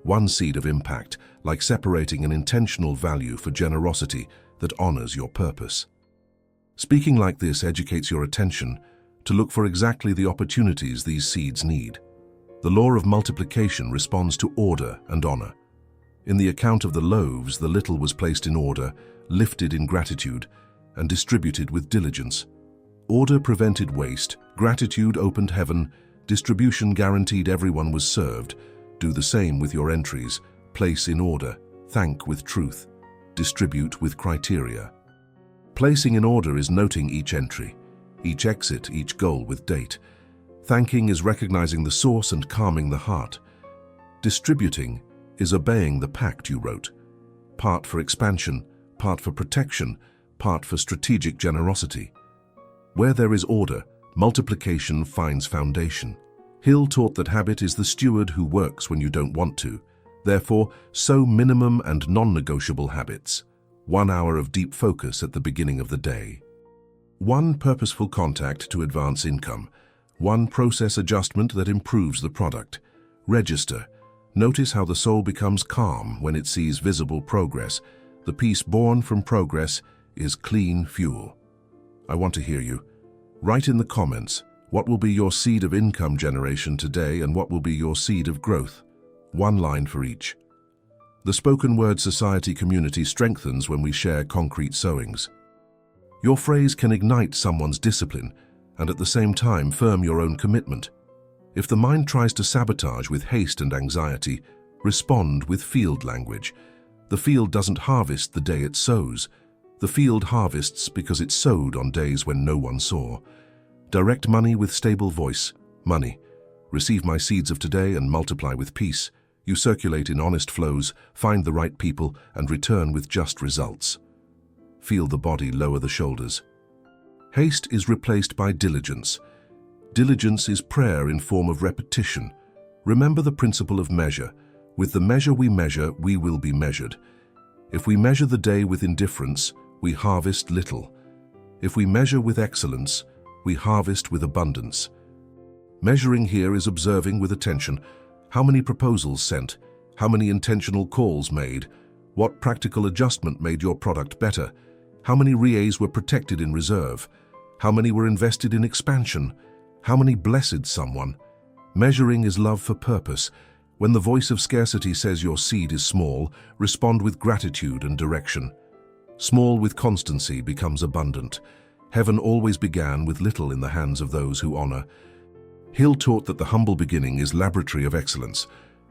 1 seed of impact, like separating an intentional value for generosity that honors your purpose. Speaking like this educates your attention to look for exactly the opportunities these seeds need. The law of multiplication responds to order and honor. In the account of the loaves, the little was placed in order, lifted in gratitude, and distributed with diligence. Order prevented waste, gratitude opened heaven, distribution guaranteed everyone was served. Do the same with your entries. Place in order, thank with truth, distribute with criteria. Placing in order is noting each entry, each exit, each goal with date. Thanking is recognizing the source and calming the heart. Distributing is obeying the pact you wrote. Part for expansion, part for protection, part for strategic generosity. Where there is order, multiplication finds foundation. Hill taught that habit is the steward who works when you don't want to. Therefore, sow minimum and non-negotiable habits. 1 hour of deep focus at the beginning of the day. 1 purposeful contact to advance income. 1 process adjustment that improves the product. Register. Notice how the soul becomes calm when it sees visible progress. The peace born from progress is clean fuel. I want to hear you. Write in the comments, what will be your seed of income generation today and what will be your seed of growth? 1 line for each. The spoken word society community strengthens when we share concrete sowings. Your phrase can ignite someone's discipline and at the same time firm your own commitment. If the mind tries to sabotage with haste and anxiety, respond with field language. The field doesn't harvest the day it sows. The field harvests because it sowed on days when no one saw. Direct money with stable voice. Money. Receive my seeds of today and multiply with peace. You circulate in honest flows, find the right people, and return with just results. Feel the body lower the shoulders. Haste is replaced by diligence. Diligence is prayer in form of repetition. Remember the principle of measure. With the measure we measure, we will be measured. If we measure the day with indifference, we harvest little. If we measure with excellence, we harvest with abundance. Measuring here is observing with attention how many proposals sent, how many intentional calls made, What practical adjustment made your product better? How many REAs were protected in reserve? How many were invested in expansion? How many blessed someone? Measuring is love for purpose. When the voice of scarcity says your seed is small, respond with gratitude and direction. Small with constancy becomes abundant. Heaven always began with little in the hands of those who honor. Hill taught that the humble beginning is laboratory of excellence.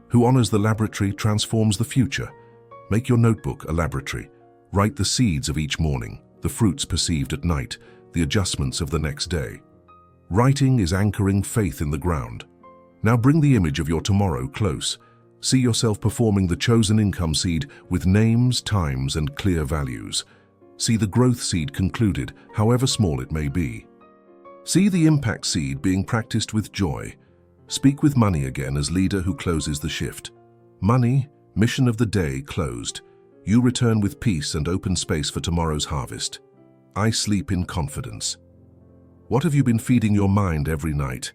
Who honors the laboratory transforms the future. Make your notebook a laboratory. Write the seeds of each morning, the fruits perceived at night, the adjustments of the next day. Writing is anchoring faith in the ground. Now bring the image of your tomorrow close. See yourself performing the chosen income seed with names, times, and clear values. See the growth seed concluded, however small it may be. See the impact seed being practiced with joy. Speak with money again as leader who closes the shift. Money, mission of the day closed. You return with peace and open space for tomorrow's harvest. I sleep in confidence. What have you been feeding your mind every night?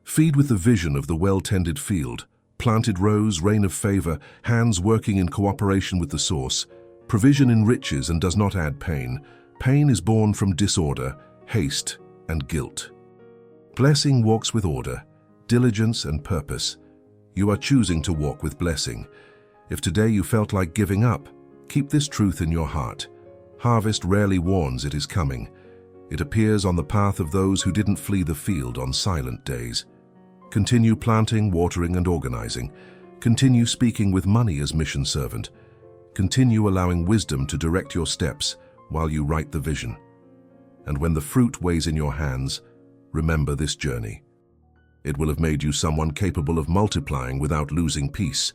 Feed with the vision of the well-tended field, planted rows, rain of favor, hands working in cooperation with the source. Provision enriches and does not add pain. Pain is born from disorder, haste, and guilt. Blessing walks with order, diligence, and purpose. You are choosing to walk with blessing. If today you felt like giving up, keep this truth in your heart. Harvest rarely warns it is coming. It appears on the path of those who didn't flee the field on silent days. Continue planting, watering, and organizing. Continue speaking with money as mission servant. Continue allowing wisdom to direct your steps while you write the vision. And when the fruit weighs in your hands, remember this journey. It will have made you someone capable of multiplying without losing peace.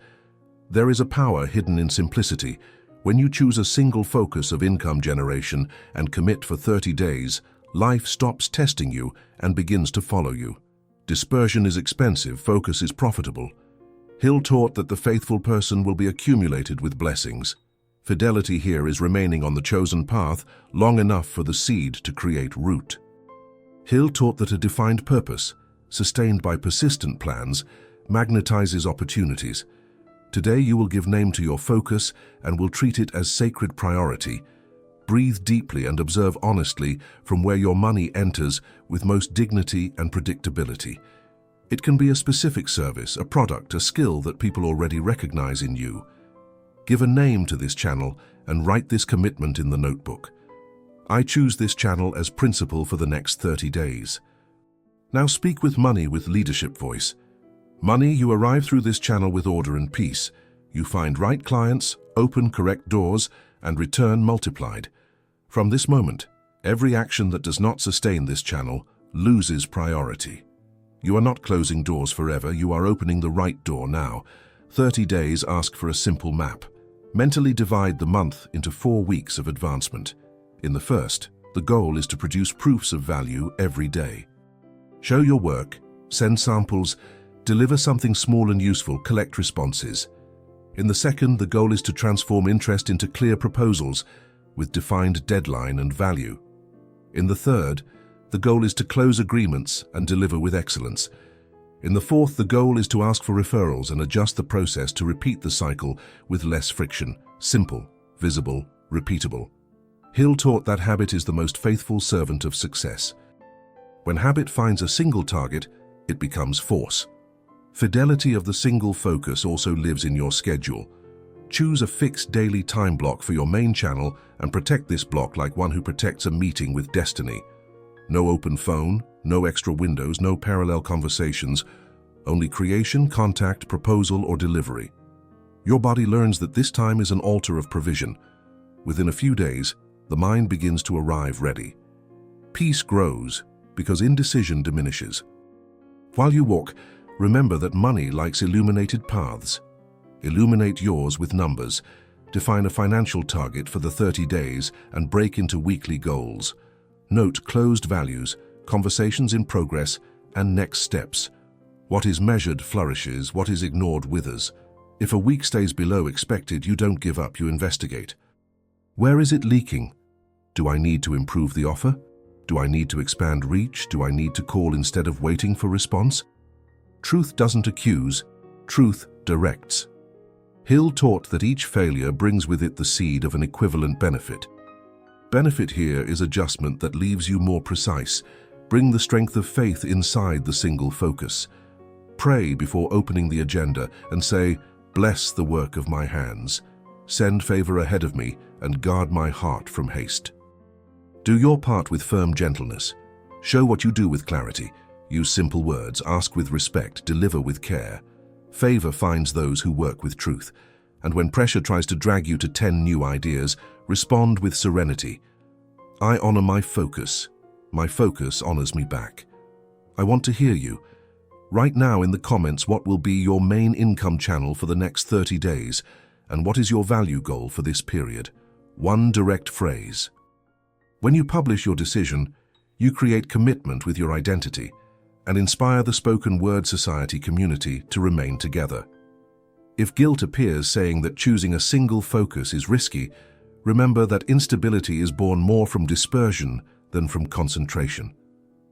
There is a power hidden in simplicity. When you choose a single focus of income generation and commit for 30 days, life stops testing you and begins to follow you. Dispersion is expensive, focus is profitable. Hill taught that the faithful person will be accumulated with blessings. Fidelity here is remaining on the chosen path long enough for the seed to create root. Hill taught that a defined purpose, sustained by persistent plans, magnetizes opportunities. Today you will give name to your focus and will treat it as sacred priority. Breathe deeply and observe honestly from where your money enters with most dignity and predictability. It can be a specific service, a product, a skill that people already recognize in you. Give a name to this channel and write this commitment in the notebook. I choose this channel as principal for the next 30 days. Now speak with money with leadership voice. Money, you arrive through this channel with order and peace. You find right clients, open correct doors, and return multiplied. From this moment, every action that does not sustain this channel loses priority. You are not closing doors forever, you are opening the right door now. 30 days ask for a simple map. Mentally divide the month into 4 weeks of advancement. In the first, the goal is to produce proofs of value every day. Show your work, send samples, deliver something small and useful, collect responses. In the second, the goal is to transform interest into clear proposals with defined deadline and value. In the third, the goal is to close agreements and deliver with excellence. In the fourth, the goal is to ask for referrals and adjust the process to repeat the cycle with less friction, simple, visible, repeatable. Hill taught that habit is the most faithful servant of success. When habit finds a single target, it becomes force. Fidelity of the single focus also lives in your schedule. Choose a fixed daily time block for your main channel and protect this block like one who protects a meeting with destiny. No open phone, no extra windows, no parallel conversations, only creation, contact, proposal, or delivery. Your body learns that this time is an altar of provision. Within a few days, the mind begins to arrive ready. Peace grows because indecision diminishes. While you walk, remember that money likes illuminated paths. Illuminate yours with numbers. Define a financial target for the 30 days and break into weekly goals. Note closed values, conversations in progress, and next steps. What is measured flourishes, what is ignored withers. If a week stays below expected, you don't give up, you investigate. Where is it leaking? Do I need to improve the offer? Do I need to expand reach? Do I need to call instead of waiting for response? Truth doesn't accuse, truth directs. Hill taught that each failure brings with it the seed of an equivalent benefit. Benefit here is adjustment that leaves you more precise. Bring the strength of faith inside the single focus. Pray before opening the agenda and say, "Bless the work of my hands. Send favor ahead of me and guard my heart from haste." Do your part with firm gentleness. Show what you do with clarity. Use simple words, ask with respect, deliver with care. Favor finds those who work with truth. And when pressure tries to drag you to 10 new ideas, respond with serenity. I honor my focus. My focus honors me back. I want to hear you. Write now in the comments what will be your main income channel for the next 30 days and what is your value goal for this period. One direct phrase. When you publish your decision, you create commitment with your identity and inspire the spoken word society community to remain together. If guilt appears saying that choosing a single focus is risky, remember that instability is born more from dispersion than from concentration.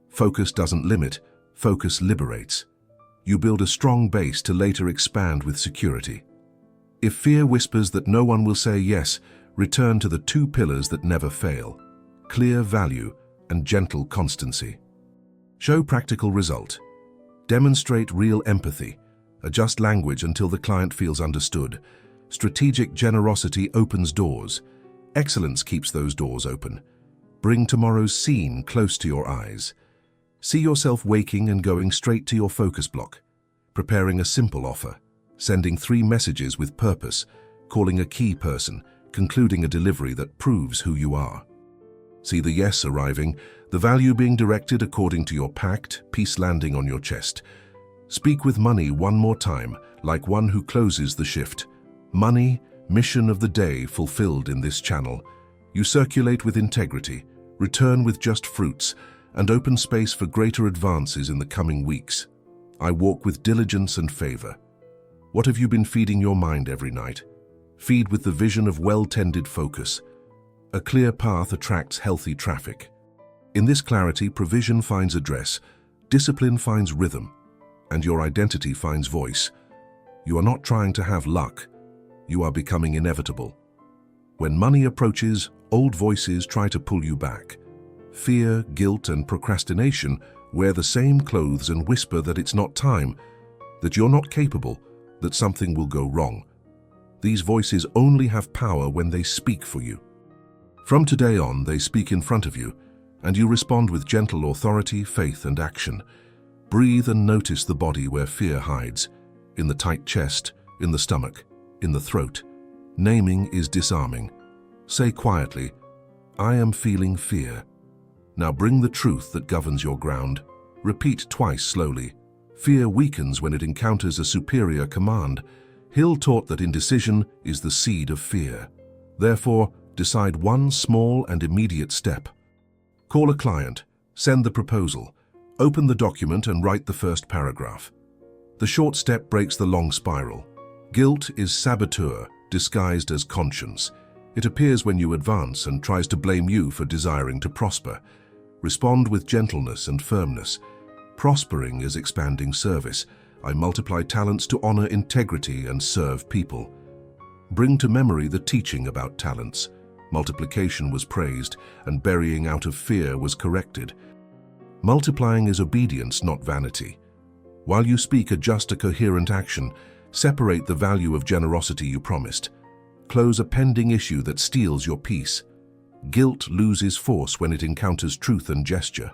Focus doesn't limit, focus liberates. You build a strong base to later expand with security. If fear whispers that no one will say yes, return to the two pillars that never fail: clear value and gentle constancy. Show practical result. Demonstrate real empathy. Adjust language until the client feels understood. Strategic generosity opens doors. Excellence keeps those doors open. Bring tomorrow's scene close to your eyes. See yourself waking and going straight to your focus block. Preparing a simple offer. Sending 3 messages with purpose. Calling a key person. Concluding a delivery that proves who you are. See the yes arriving, the value being directed according to your pact, peace landing on your chest. Speak with money one more time, like one who closes the shift. Money, mission of the day fulfilled in this channel. You circulate with integrity, return with just fruits, and open space for greater advances in the coming weeks. I walk with diligence and favor. What have you been feeding your mind every night? Feed with the vision of well-tended focus. A clear path attracts healthy traffic. In this clarity, provision finds address, discipline finds rhythm, and your identity finds voice. You are not trying to have luck. You are becoming inevitable. When money approaches, old voices try to pull you back. Fear, guilt, and procrastination wear the same clothes and whisper that it's not time, that you're not capable, that something will go wrong. These voices only have power when they speak for you. From today on, they speak in front of you, and you respond with gentle authority, faith, and action. Breathe and notice the body where fear hides, in the tight chest, in the stomach, in the throat. Naming is disarming. Say quietly, I am feeling fear. Now bring the truth that governs your ground. Repeat twice slowly. Fear weakens when it encounters a superior command. Hill taught that indecision is the seed of fear. Therefore, decide one small and immediate step. Call a client, send the proposal, open the document and write the first paragraph. The short step breaks the long spiral. Guilt is saboteur, disguised as conscience. It appears when you advance and tries to blame you for desiring to prosper. Respond with gentleness and firmness. Prospering is expanding service. I multiply talents to honor integrity and serve people. Bring to memory the teaching about talents. Multiplication was praised, and burying out of fear was corrected. Multiplying is obedience, not vanity. While you speak, adjust a coherent action. Separate the value of generosity you promised. Close a pending issue that steals your peace. Guilt loses force when it encounters truth and gesture.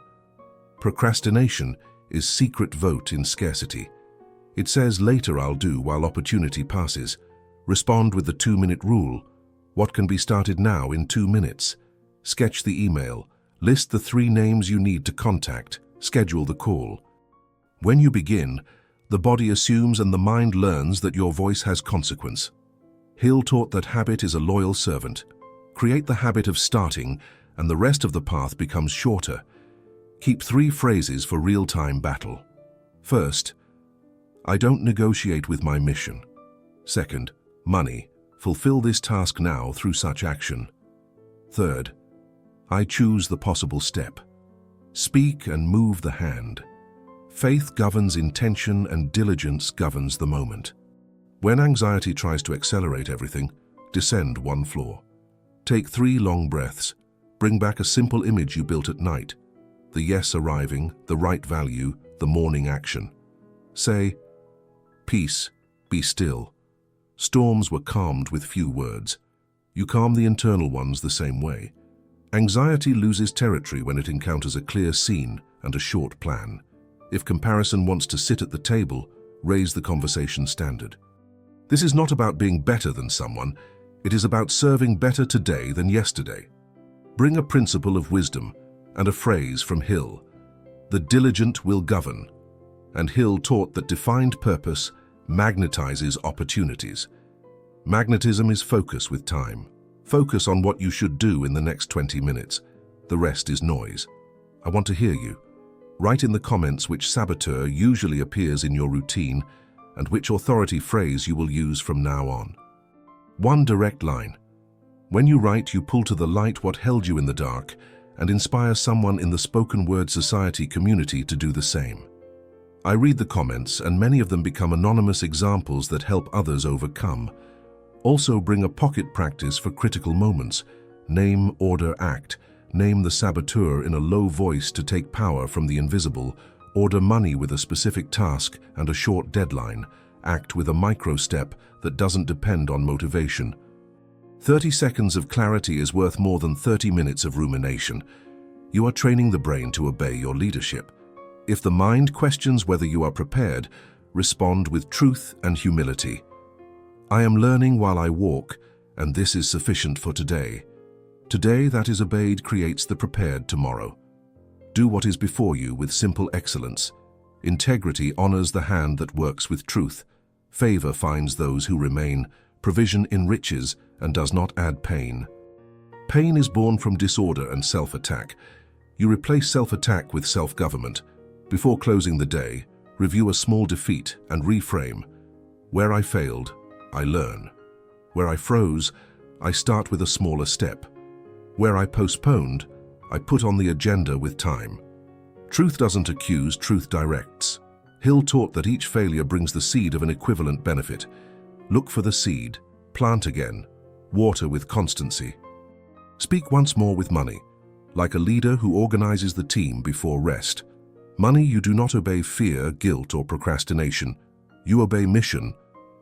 Procrastination is secret vote in scarcity. It says later I'll do while opportunity passes. Respond with the 2-minute rule. What can be started now in 2 minutes? Sketch the email. List the 3 names you need to contact. Schedule the call. When you begin, the body assumes and the mind learns that your voice has consequence. Hill taught that habit is a loyal servant. Create the habit of starting, and the rest of the path becomes shorter. Keep 3 phrases for real-time battle. First, I don't negotiate with my mission. Second, money. Fulfill this task now through such action. Third, I choose the possible step. Speak and move the hand. Faith governs intention and diligence governs the moment. When anxiety tries to accelerate everything, descend one floor. Take 3 long breaths. Bring back a simple image you built at night. The yes arriving, the right value, the morning action. Say, "Peace, be still." Storms were calmed with few words. You calm the internal ones the same way. Anxiety loses territory when it encounters a clear scene and a short plan. If comparison wants to sit at the table, raise the conversation standard. This is not about being better than someone. It is about serving better today than yesterday. Bring a principle of wisdom and a phrase from Hill. The diligent will govern. And Hill taught that defined purpose magnetizes opportunities. Magnetism is focus with time. Focus on what you should do in the next 20 minutes. The rest is noise. I want to hear you. Write in the comments which saboteur usually appears in your routine and which authority phrase you will use from now on. 1 direct line. When you write, you pull to the light what held you in the dark and inspire someone in the spoken word society community to do the same. I read the comments, and many of them become anonymous examples that help others overcome. Also bring a pocket practice for critical moments. Name, order, act. Name the saboteur in a low voice to take power from the invisible. Order money with a specific task and a short deadline. Act with a micro step that doesn't depend on motivation. 30 seconds of clarity is worth more than 30 minutes of rumination. You are training the brain to obey your leadership. If the mind questions whether you are prepared, respond with truth and humility. I am learning while I walk, and this is sufficient for today. Today that is obeyed creates the prepared tomorrow. Do what is before you with simple excellence. Integrity honors the hand that works with truth. Favor finds those who remain. Provision enriches and does not add pain. Pain is born from disorder and self-attack. You replace self-attack with self-government. Before closing the day, review a small defeat and reframe. Where I failed, I learn. Where I froze, I start with a smaller step. Where I postponed, I put on the agenda with time. Truth doesn't accuse, truth directs. Hill taught that each failure brings the seed of an equivalent benefit. Look for the seed, plant again, water with constancy. Speak once more with money, like a leader who organizes the team before rest. Money, you do not obey fear, guilt, or procrastination. You obey mission.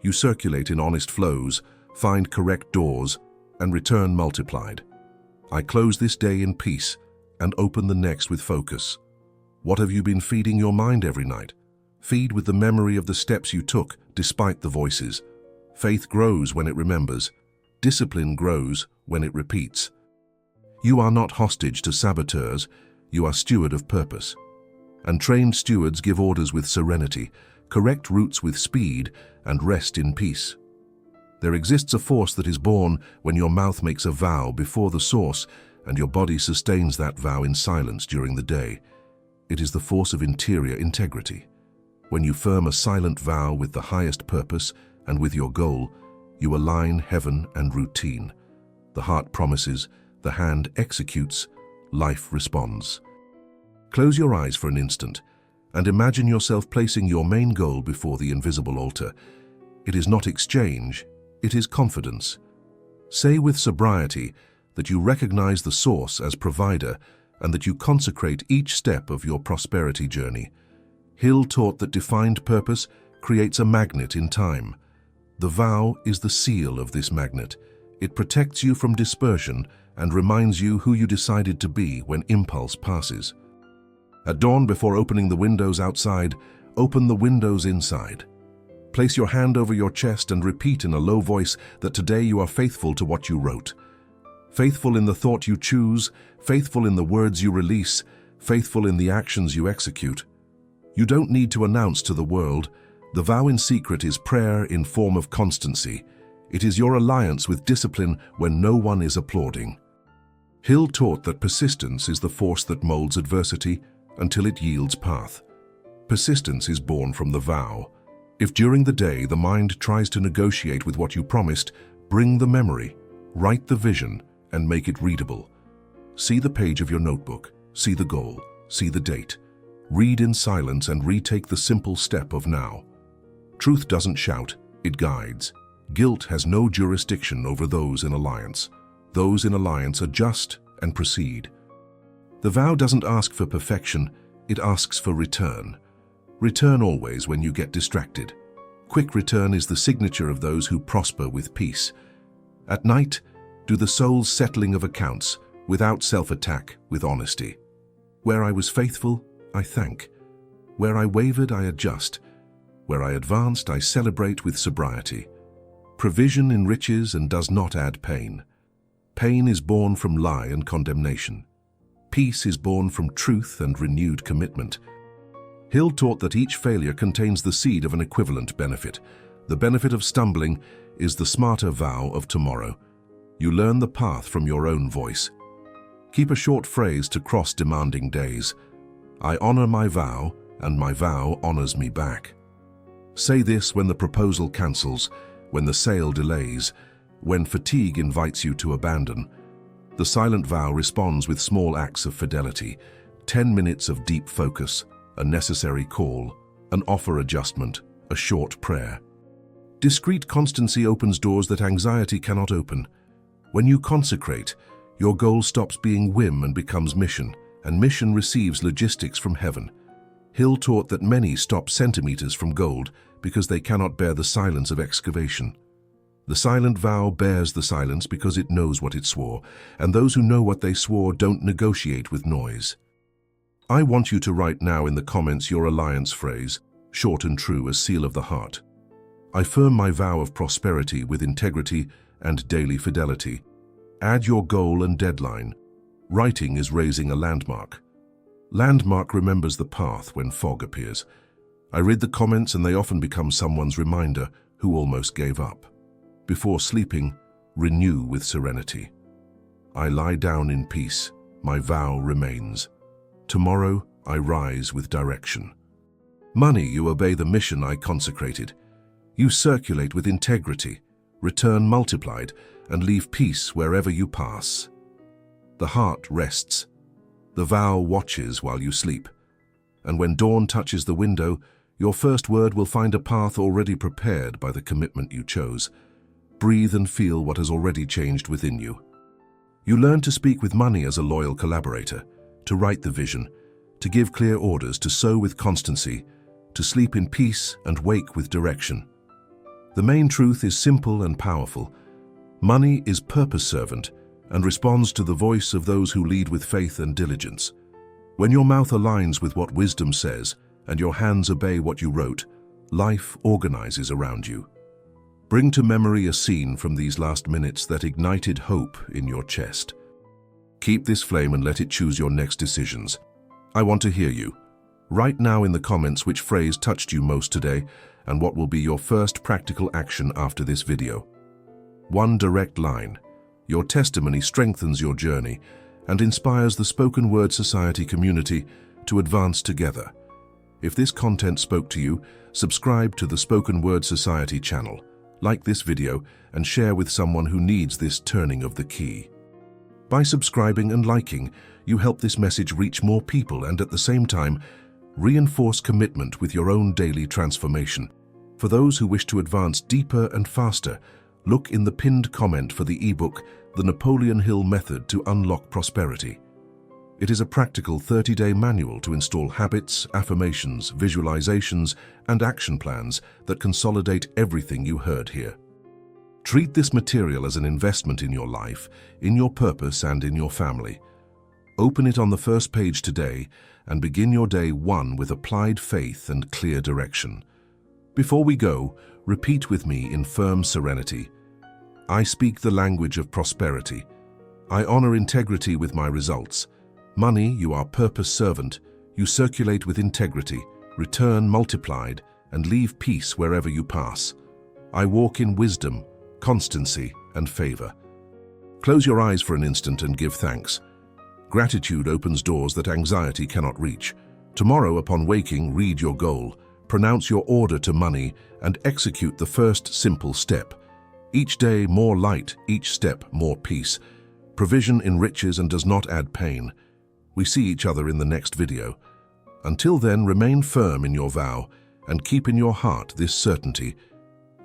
You circulate in honest flows, find correct doors, and return multiplied. I close this day in peace and open the next with focus. What have you been feeding your mind every night? Feed with the memory of the steps you took, despite the voices. Faith grows when it remembers. Discipline grows when it repeats. You are not hostage to saboteurs. You are steward of purpose. And trained stewards give orders with serenity, correct routes with speed, and rest in peace. There exists a force that is born when your mouth makes a vow before the source and your body sustains that vow in silence during the day. It is the force of interior integrity. When you firm a silent vow with the highest purpose and with your goal, you align heaven and routine. The heart promises, the hand executes, life responds. Close your eyes for an instant and imagine yourself placing your main goal before the invisible altar. It is not exchange, it is confidence. Say with sobriety that you recognize the source as provider and that you consecrate each step of your prosperity journey. Hill taught that defined purpose creates a magnet in time. The vow is the seal of this magnet. It protects you from dispersion and reminds you who you decided to be when impulse passes. At dawn, before opening the windows outside, open the windows inside. Place your hand over your chest and repeat in a low voice that today you are faithful to what you wrote. Faithful in the thought you choose, faithful in the words you release, faithful in the actions you execute. You don't need to announce to the world. The vow in secret is prayer in form of constancy. It is your alliance with discipline when no one is applauding. Hill taught that persistence is the force that molds adversity until it yields path. Persistence is born from the vow. If during the day the mind tries to negotiate with what you promised, bring the memory, write the vision, and make it readable. See the page of your notebook, see the goal, see the date. Read in silence and retake the simple step of now. Truth doesn't shout, It guides. Guilt has no jurisdiction over those in alliance. Those in alliance are just and proceed. The vow doesn't ask for perfection, it asks for return. Return always when you get distracted. Quick return is the signature of those who prosper with peace. At night, do the soul's settling of accounts, without self-attack, with honesty. Where I was faithful, I thank. Where I wavered, I adjust. Where I advanced, I celebrate with sobriety. Provision enriches and does not add pain. Pain is born from lie and condemnation. Peace is born from truth and renewed commitment. Hill taught that each failure contains the seed of an equivalent benefit. The benefit of stumbling is the smarter vow of tomorrow. You learn the path from your own voice. Keep a short phrase to cross demanding days. I honor my vow, and my vow honors me back. Say this when the proposal cancels, when the sale delays, when fatigue invites you to abandon. The silent vow responds with small acts of fidelity, 10 minutes of deep focus, a necessary call, an offer adjustment, a short prayer. Discreet constancy opens doors that anxiety cannot open. When you consecrate, your goal stops being whim and becomes mission, and mission receives logistics from heaven. Hill taught that many stop centimeters from gold because they cannot bear the silence of excavation. The silent vow bears the silence because it knows what it swore, and those who know what they swore don't negotiate with noise. I want you to write now in the comments your alliance phrase, short and true as seal of the heart. I firm my vow of prosperity with integrity and daily fidelity. Add your goal and deadline. Writing is raising a landmark. Landmark remembers the path when fog appears. I read the comments and they often become someone's reminder who almost gave up. Before sleeping, renew with serenity. I lie down in peace, my vow remains. Tomorrow I rise with direction. Money, you obey the mission I consecrated. You circulate with integrity, return multiplied, and leave peace wherever you pass. The heart rests. The vow watches while you sleep. And when dawn touches the window, your first word will find a path already prepared by the commitment you chose. Breathe and feel what has already changed within you. You learn to speak with money as a loyal collaborator, to write the vision, to give clear orders, to sow with constancy, to sleep in peace and wake with direction. The main truth is simple and powerful. Money is purpose servant and responds to the voice of those who lead with faith and diligence. When your mouth aligns with what wisdom says and your hands obey what you wrote, life organizes around you. Bring to memory a scene from these last minutes that ignited hope in your chest. Keep this flame and let it choose your next decisions. I want to hear you. Write now in the comments which phrase touched you most today and what will be your first practical action after this video. One direct line. Your testimony strengthens your journey and inspires the Spoken Word Society community to advance together. If this content spoke to you, subscribe to the Spoken Word Society channel, like this video, and share with someone who needs this turning of the key. By subscribing and liking, you help this message reach more people and at the same time, reinforce commitment with your own daily transformation. For those who wish to advance deeper and faster, look in the pinned comment for the ebook, The Napoleon Hill Method to Unlock Prosperity. It is a practical 30-day manual to install habits, affirmations, visualizations, and action plans that consolidate everything you heard here. Treat this material as an investment in your life, in your purpose, and in your family. Open it on the first page today and begin your day one with applied faith and clear direction. Before we go, repeat with me in firm serenity. I speak the language of prosperity. I honor integrity with my results. Money, you are purpose servant. You circulate with integrity, return multiplied, and leave peace wherever you pass. I walk in wisdom, constancy, and favor. Close your eyes for an instant and give thanks. Gratitude opens doors that anxiety cannot reach. Tomorrow, upon waking, read your goal, pronounce your order to money, and execute the first simple step. Each day, more light, each step, more peace. Provision enriches and does not add pain. We see each other in the next video. Until then, remain firm in your vow and keep in your heart this certainty.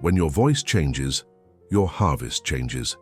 When your voice changes, your harvest changes.